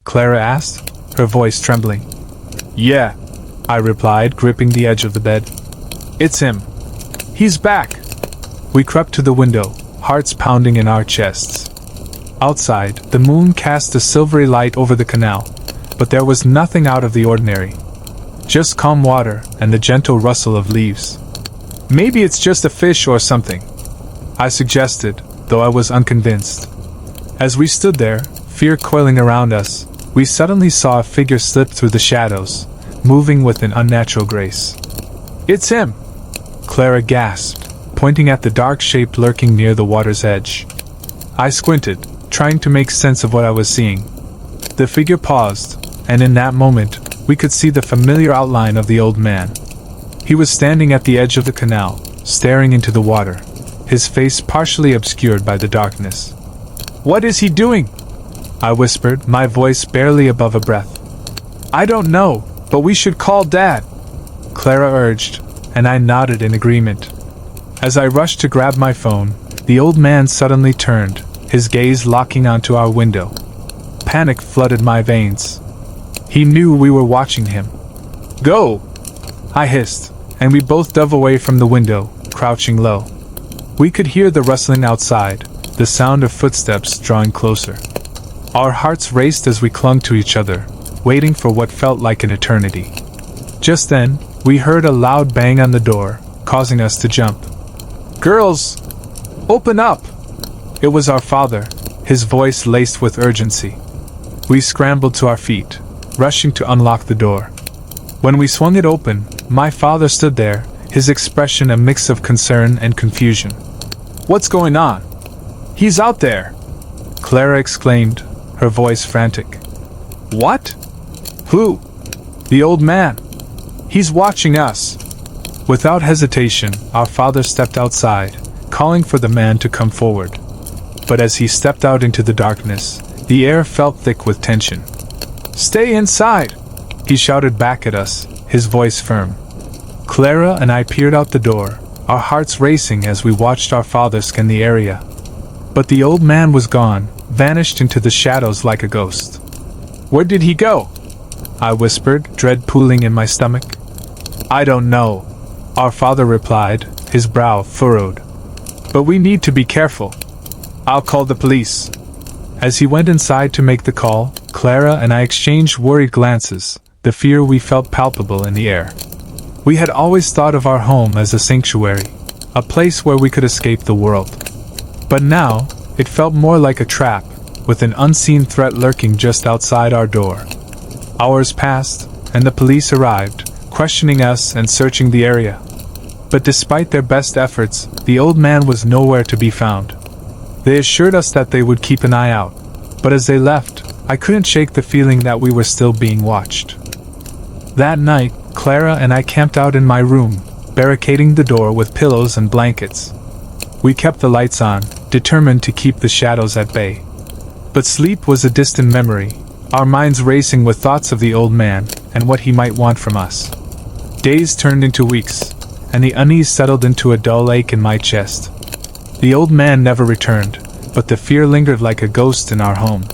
Clara asked, her voice trembling. Yeah, I replied, gripping the edge of the bed. It's him. He's back. We crept to the window, hearts pounding in our chests. Outside, the moon cast a silvery light over the canal, but there was nothing out of the ordinary. Just calm water and the gentle rustle of leaves. Maybe it's just a fish or something, I suggested, though I was unconvinced. As we stood there, fear coiling around us, we suddenly saw a figure slip through the shadows, moving with an unnatural grace. It's him! Clara gasped, pointing at the dark shape lurking near the water's edge. I squinted, trying to make sense of what I was seeing. The figure paused, and in that moment, we could see the familiar outline of the old man. He was standing at the edge of the canal, staring into the water, his face partially obscured by the darkness. What is he doing? I whispered, my voice barely above a breath. I don't know, but we should call Dad, Clara urged, and I nodded in agreement. As I rushed to grab my phone, the old man suddenly turned, his gaze locking onto our window. Panic flooded my veins. He knew we were watching him. Go! I hissed, and we both dove away from the window, crouching low. We could hear the rustling outside, the sound of footsteps drawing closer. Our hearts raced as we clung to each other, waiting for what felt like an eternity. Just then, we heard a loud bang on the door, causing us to jump. Girls! Open up! It was our father, his voice laced with urgency. We scrambled to our feet, rushing to unlock the door. When we swung it open, my father stood there, his expression a mix of concern and confusion. What's going on? He's out there! Clara exclaimed, her voice frantic. What? Who? The old man. He's watching us. Without hesitation, our father stepped outside, calling for the man to come forward. But as he stepped out into the darkness, the air felt thick with tension. Stay inside! He shouted back at us, his voice firm. Clara and I peered out the door, our hearts racing as we watched our father scan the area. But the old man was gone, vanished into the shadows like a ghost. Where did he go? I whispered, dread pooling in my stomach. I don't know, our father replied, his brow furrowed. But we need to be careful. I'll call the police. As he went inside to make the call, Clara and I exchanged worried glances, the fear we felt palpable in the air. We had always thought of our home as a sanctuary, a place where we could escape the world. But now, it felt more like a trap, with an unseen threat lurking just outside our door. Hours passed, and the police arrived, questioning us and searching the area. But despite their best efforts, the old man was nowhere to be found. They assured us that they would keep an eye out, but as they left, I couldn't shake the feeling that we were still being watched. That night, Clara and I camped out in my room, barricading the door with pillows and blankets. We kept the lights on, determined to keep the shadows at bay. But sleep was a distant memory, our minds racing with thoughts of the old man and what he might want from us. Days turned into weeks, and the unease settled into a dull ache in my chest. The old man never returned, but the fear lingered like a ghost in our home.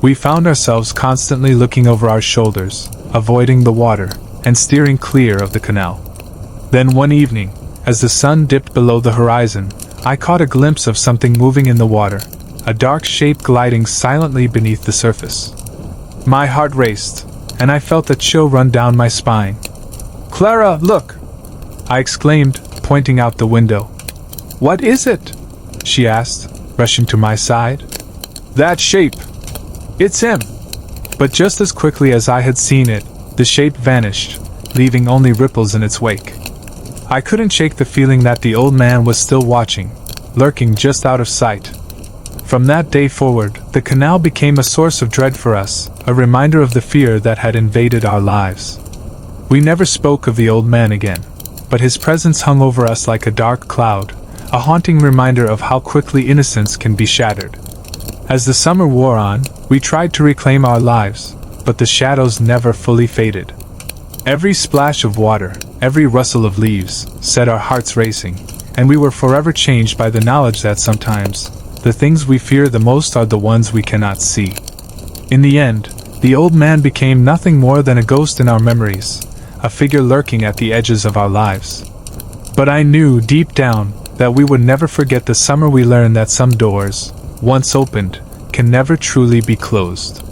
We found ourselves constantly looking over our shoulders, avoiding the water, and steering clear of the canal. Then one evening, as the sun dipped below the horizon, I caught a glimpse of something moving in the water, a dark shape gliding silently beneath the surface. My heart raced, and I felt a chill run down my spine. "Clara, look!" I exclaimed, pointing out the window. "What is it?" she asked, rushing to my side. "That shape! It's him!" But just as quickly as I had seen it, the shape vanished, leaving only ripples in its wake. I couldn't shake the feeling that the old man was still watching, lurking just out of sight. From that day forward, the canal became a source of dread for us, a reminder of the fear that had invaded our lives. We never spoke of the old man again, but his presence hung over us like a dark cloud, a haunting reminder of how quickly innocence can be shattered. As the summer wore on, we tried to reclaim our lives, but the shadows never fully faded. Every splash of water, every rustle of leaves, set our hearts racing, and we were forever changed by the knowledge that sometimes, the things we fear the most are the ones we cannot see. In the end, the old man became nothing more than a ghost in our memories, a figure lurking at the edges of our lives. But I knew deep down that we would never forget the summer we learned that some doors, once opened, can never truly be closed.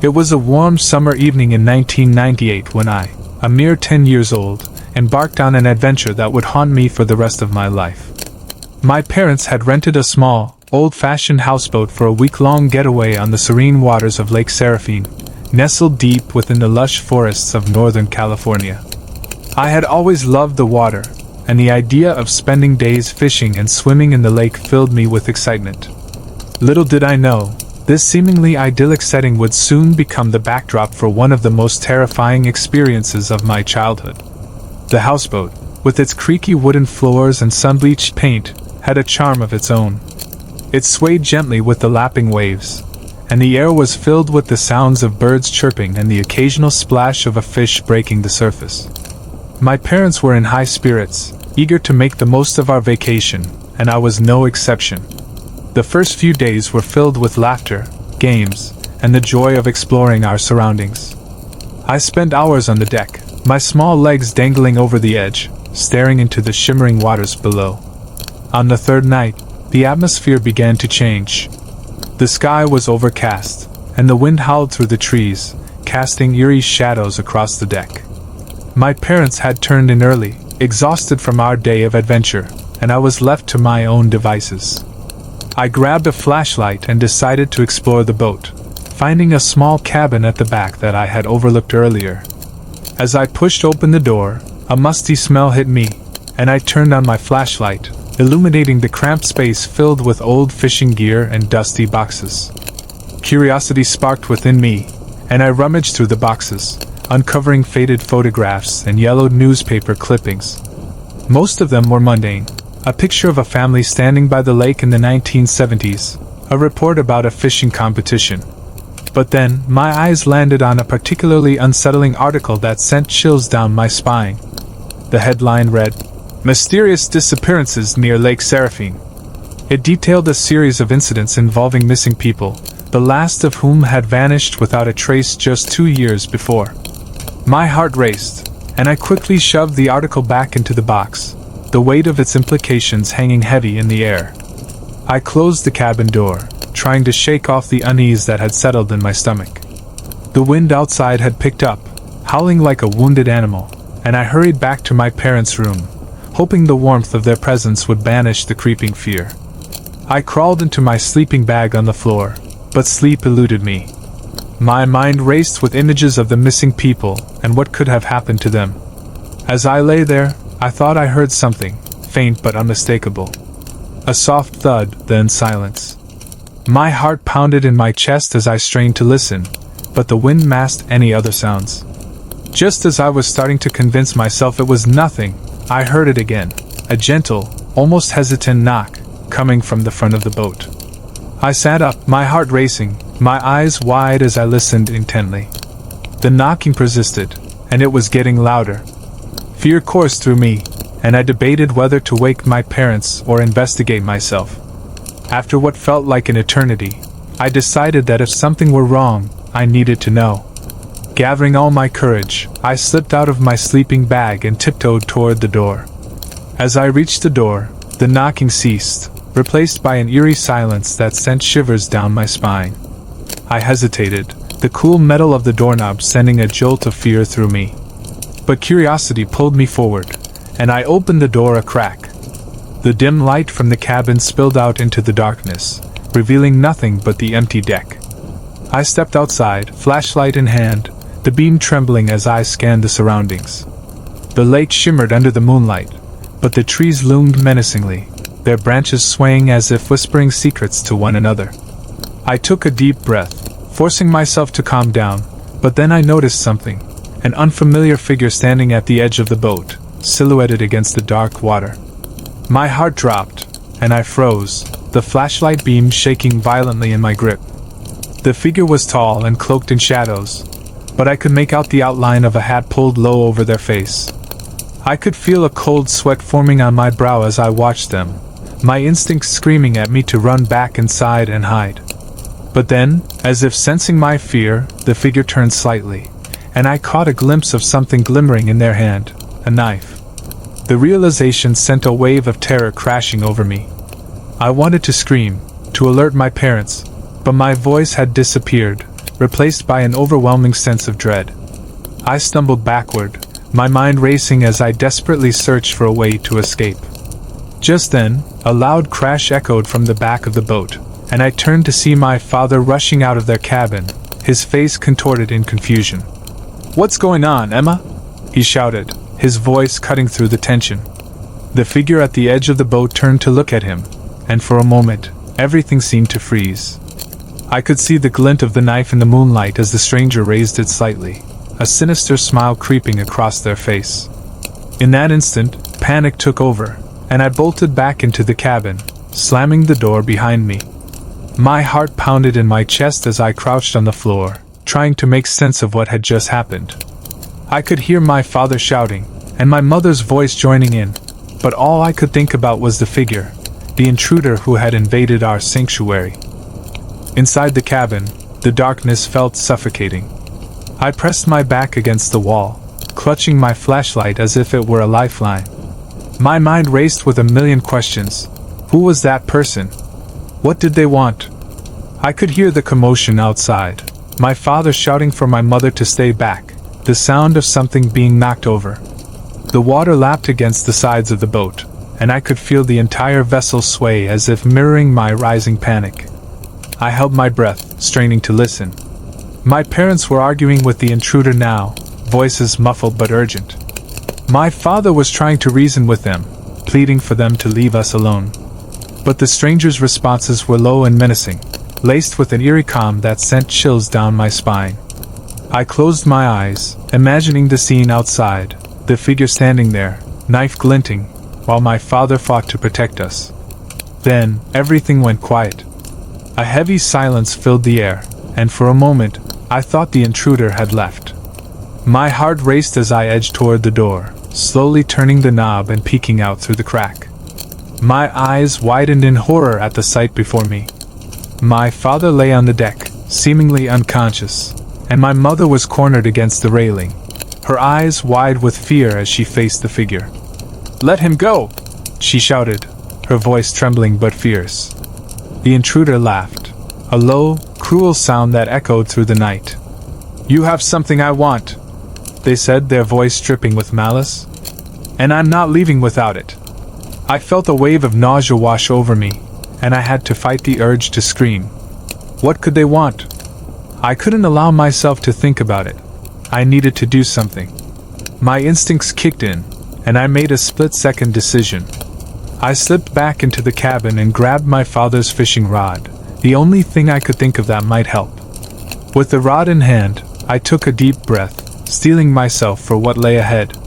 It was a warm summer evening in 1998 when I, a mere 10 years old, embarked on an adventure that would haunt me for the rest of my life. My parents had rented a small, old-fashioned houseboat for a week-long getaway on the serene waters of Lake Serafine, nestled deep within the lush forests of Northern California. I had always loved the water, and the idea of spending days fishing and swimming in the lake filled me with excitement. Little did I know, this seemingly idyllic setting would soon become the backdrop for one of the most terrifying experiences of my childhood. The houseboat, with its creaky wooden floors and sun-bleached paint, had a charm of its own. It swayed gently with the lapping waves, and the air was filled with the sounds of birds chirping and the occasional splash of a fish breaking the surface. My parents were in high spirits, eager to make the most of our vacation, and I was no exception. The first few days were filled with laughter, games, and the joy of exploring our surroundings. I spent hours on the deck, my small legs dangling over the edge, staring into the shimmering waters below. On the third night, the atmosphere began to change. The sky was overcast, and the wind howled through the trees, casting eerie shadows across the deck. My parents had turned in early, exhausted from our day of adventure, and I was left to my own devices. I grabbed a flashlight and decided to explore the boat, finding a small cabin at the back that I had overlooked earlier. As I pushed open the door, a musty smell hit me, and I turned on my flashlight, illuminating the cramped space filled with old fishing gear and dusty boxes. Curiosity sparked within me, and I rummaged through the boxes, uncovering faded photographs and yellowed newspaper clippings. Most of them were mundane. A picture of a family standing by the lake in the 1970s, a report about a fishing competition. But then, my eyes landed on a particularly unsettling article that sent chills down my spine. The headline read, "Mysterious Disappearances Near Lake Serafine." It detailed a series of incidents involving missing people, the last of whom had vanished without a trace just 2 years before. My heart raced, and I quickly shoved the article back into the box, the weight of its implications hanging heavy in the air. I closed the cabin door, trying to shake off the unease that had settled in my stomach. The wind outside had picked up, howling like a wounded animal, and I hurried back to my parents' room, hoping the warmth of their presence would banish the creeping fear. I crawled into my sleeping bag on the floor, but sleep eluded me. My mind raced with images of the missing people and what could have happened to them. As I lay there, I thought I heard something, faint but unmistakable. A soft thud, then silence. My heart pounded in my chest as I strained to listen, but the wind masked any other sounds. Just as I was starting to convince myself it was nothing, I heard it again, a gentle, almost hesitant knock, coming from the front of the boat. I sat up, my heart racing, my eyes wide as I listened intently. The knocking persisted, and it was getting louder. Fear coursed through me, and I debated whether to wake my parents or investigate myself. After what felt like an eternity, I decided that if something were wrong, I needed to know. Gathering all my courage, I slipped out of my sleeping bag and tiptoed toward the door. As I reached the door, the knocking ceased, replaced by an eerie silence that sent shivers down my spine. I hesitated, the cool metal of the doorknob sending a jolt of fear through me. But curiosity pulled me forward, and I opened the door a crack. The dim light from the cabin spilled out into the darkness, revealing nothing but the empty deck. I stepped outside, flashlight in hand, the beam trembling as I scanned the surroundings. The lake shimmered under the moonlight, but the trees loomed menacingly, their branches swaying as if whispering secrets to one another. I took a deep breath, forcing myself to calm down, but then I noticed something, an unfamiliar figure standing at the edge of the boat, silhouetted against the dark water. My heart dropped, and I froze, the flashlight beam shaking violently in my grip. The figure was tall and cloaked in shadows, but I could make out the outline of a hat pulled low over their face. I could feel a cold sweat forming on my brow as I watched them, my instincts screaming at me to run back inside and hide. But then, as if sensing my fear, the figure turned slightly, and I caught a glimpse of something glimmering in their hand, a knife. The realization sent a wave of terror crashing over me. I wanted to scream, to alert my parents, but my voice had disappeared, replaced by an overwhelming sense of dread. I stumbled backward, my mind racing as I desperately searched for a way to escape. Just then, a loud crash echoed from the back of the boat, and I turned to see my father rushing out of their cabin, his face contorted in confusion. "What's going on, Emma?" he shouted, his voice cutting through the tension. The figure at the edge of the boat turned to look at him, and for a moment, everything seemed to freeze. I could see the glint of the knife in the moonlight as the stranger raised it slightly, a sinister smile creeping across their face. In that instant, panic took over, and I bolted back into the cabin, slamming the door behind me. My heart pounded in my chest as I crouched on the floor, trying to make sense of what had just happened. I could hear my father shouting, and my mother's voice joining in, but all I could think about was the figure, the intruder who had invaded our sanctuary. Inside the cabin, the darkness felt suffocating. I pressed my back against the wall, clutching my flashlight as if it were a lifeline. My mind raced with a million questions. Who was that person? What did they want? I could hear the commotion outside, my father shouting for my mother to stay back, the sound of something being knocked over. The water lapped against the sides of the boat, and I could feel the entire vessel sway as if mirroring my rising panic. I held my breath, straining to listen. My parents were arguing with the intruder now, voices muffled but urgent. My father was trying to reason with them, pleading for them to leave us alone. But the stranger's responses were low and menacing, laced with an eerie calm that sent chills down my spine. I closed my eyes, imagining the scene outside, the figure standing there, knife glinting, while my father fought to protect us. Then, everything went quiet. A heavy silence filled the air, and for a moment, I thought the intruder had left. My heart raced as I edged toward the door, slowly turning the knob and peeking out through the crack. My eyes widened in horror at the sight before me. My father lay on the deck, seemingly unconscious, and my mother was cornered against the railing, her eyes wide with fear as she faced the figure. "Let him go!" she shouted, her voice trembling but fierce. The intruder laughed, a low, cruel sound that echoed through the night. "You have something I want," they said, their voice dripping with malice. "And I'm not leaving without it." I felt a wave of nausea wash over me, and I had to fight the urge to scream. What could they want? I couldn't allow myself to think about it. I needed to do something. My instincts kicked in, and I made a split-second decision. I slipped back into the cabin and grabbed my father's fishing rod, the only thing I could think of that might help. With the rod in hand, I took a deep breath, steeling myself for what lay ahead.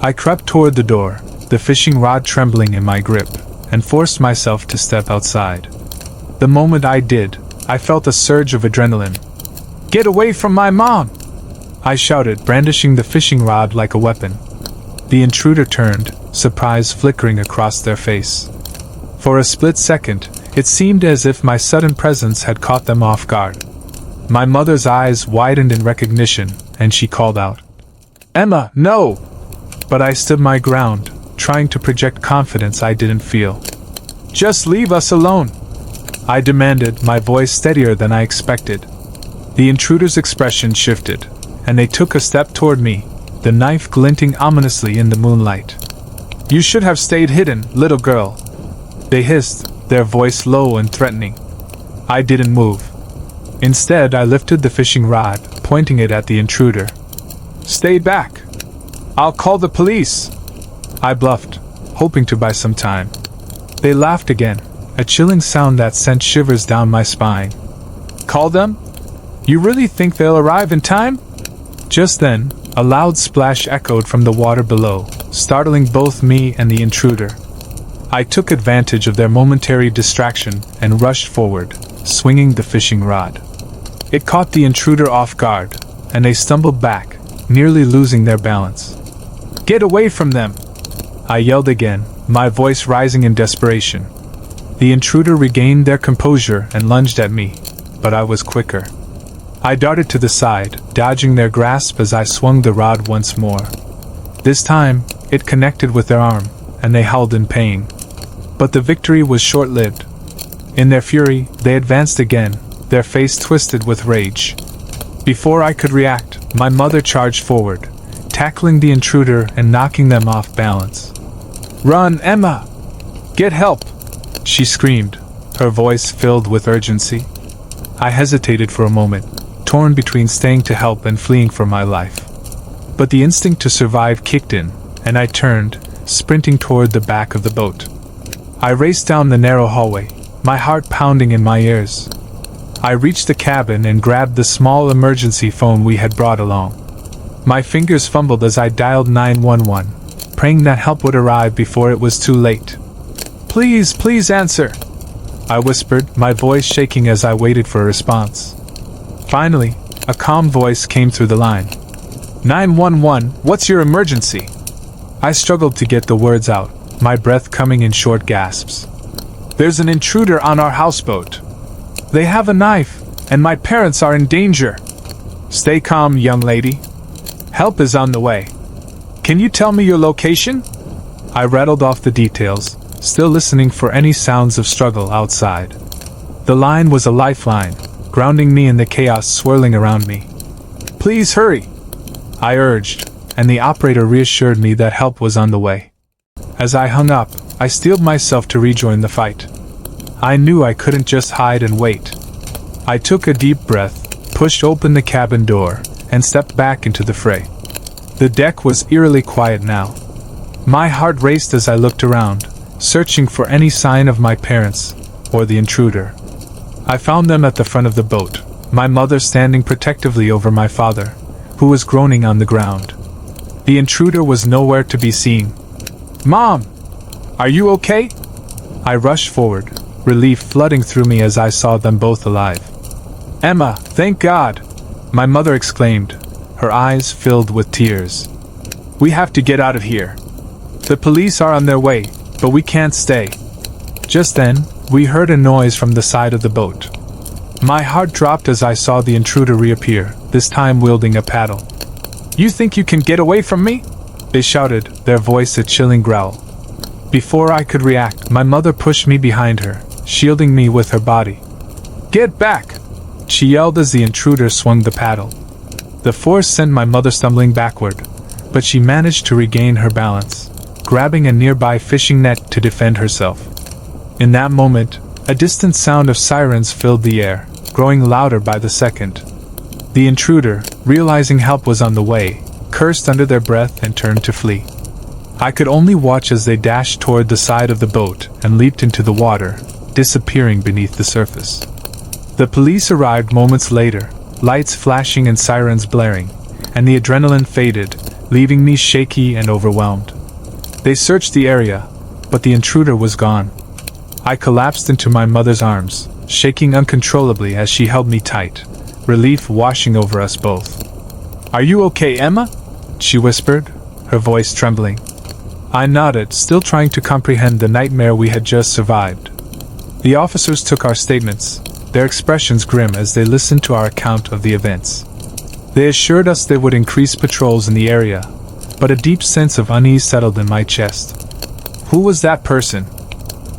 I crept toward the door, the fishing rod trembling in my grip, and forced myself to step outside. The moment I did, I felt a surge of adrenaline. "Get away from my mom!" I shouted, brandishing the fishing rod like a weapon. The intruder turned, surprise flickering across their face. For a split second, it seemed as if my sudden presence had caught them off guard. My mother's eyes widened in recognition, and she called out, "Emma, no!" But I stood my ground, trying to project confidence I didn't feel. "Just leave us alone," I demanded, my voice steadier than I expected. The intruder's expression shifted, and they took a step toward me, the knife glinting ominously in the moonlight. "You should have stayed hidden, little girl," they hissed, their voice low and threatening. I didn't move. Instead, I lifted the fishing rod, pointing it at the intruder. "Stay back! I'll call the police!" I bluffed, hoping to buy some time. They laughed again, a chilling sound that sent shivers down my spine. "Call them? You really think they'll arrive in time?" Just then, a loud splash echoed from the water below, startling both me and the intruder. I took advantage of their momentary distraction and rushed forward, swinging the fishing rod. It caught the intruder off guard, and they stumbled back, nearly losing their balance. "Get away from them!" I yelled again, my voice rising in desperation. The intruder regained their composure and lunged at me, but I was quicker. I darted to the side, dodging their grasp as I swung the rod once more. This time, it connected with their arm, and they howled in pain. But the victory was short-lived. In their fury, they advanced again, their face twisted with rage. Before I could react, my mother charged forward, tackling the intruder and knocking them off balance. "Run, Emma! Get help!" she screamed, her voice filled with urgency. I hesitated for a moment, torn between staying to help and fleeing for my life. But the instinct to survive kicked in, and I turned, sprinting toward the back of the boat. I raced down the narrow hallway, my heart pounding in my ears. I reached the cabin and grabbed the small emergency phone we had brought along. My fingers fumbled as I dialed 911, praying that help would arrive before it was too late. "Please, please answer," I whispered, my voice shaking as I waited for a response. Finally, a calm voice came through the line. 911, what's your emergency?" I struggled to get the words out, my breath coming in short gasps. "There's an intruder on our houseboat. They have a knife, and my parents are in danger." "Stay calm, young lady. Help is on the way. Can you tell me your location?" I rattled off the details, still listening for any sounds of struggle outside. The line was a lifeline, grounding me in the chaos swirling around me. "Please hurry," I urged, and the operator reassured me that help was on the way. As I hung up, I steeled myself to rejoin the fight. I knew I couldn't just hide and wait. I took a deep breath, pushed open the cabin door, and stepped back into the fray. The deck was eerily quiet now. My heart raced as I looked around, searching for any sign of my parents, or the intruder. I found them at the front of the boat, my mother standing protectively over my father, who was groaning on the ground. The intruder was nowhere to be seen. "Mom! Are you okay?" I rushed forward, relief flooding through me as I saw them both alive. "Emma, thank God!" my mother exclaimed, her eyes filled with tears. "We have to get out of here. The police are on their way, but we can't stay." Just then, we heard a noise from the side of the boat. My heart dropped as I saw the intruder reappear, this time wielding a paddle. "You think you can get away from me?" they shouted, their voice a chilling growl. Before I could react, my mother pushed me behind her, shielding me with her body. "Get back!" she yelled as the intruder swung the paddle. The force sent my mother stumbling backward, but she managed to regain her balance, grabbing a nearby fishing net to defend herself. In that moment, a distant sound of sirens filled the air, growing louder by the second. The intruder, realizing help was on the way, cursed under their breath and turned to flee. I could only watch as they dashed toward the side of the boat and leaped into the water, disappearing beneath the surface. The police arrived moments later, lights flashing and sirens blaring, and the adrenaline faded, leaving me shaky and overwhelmed. They searched the area, but the intruder was gone. I collapsed into my mother's arms, shaking uncontrollably as she held me tight, relief washing over us both. "Are you okay, Emma?" she whispered, her voice trembling. I nodded, still trying to comprehend the nightmare we had just survived. The officers took our statements, their expressions grim as they listened to our account of the events. They assured us they would increase patrols in the area, but a deep sense of unease settled in my chest. Who was that person?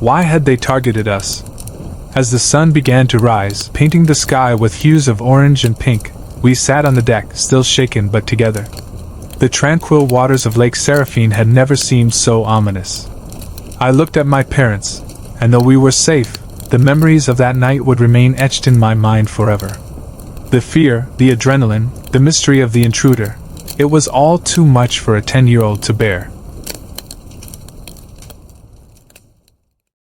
Why had they targeted us? As the sun began to rise, painting the sky with hues of orange and pink, we sat on the deck, still shaken but together. The tranquil waters of Lake Seraphine had never seemed so ominous. I looked at my parents, and though we were safe, the memories of that night would remain etched in my mind forever. The fear, the adrenaline, the mystery of the intruder, it was all too much for a 10-year-old to bear.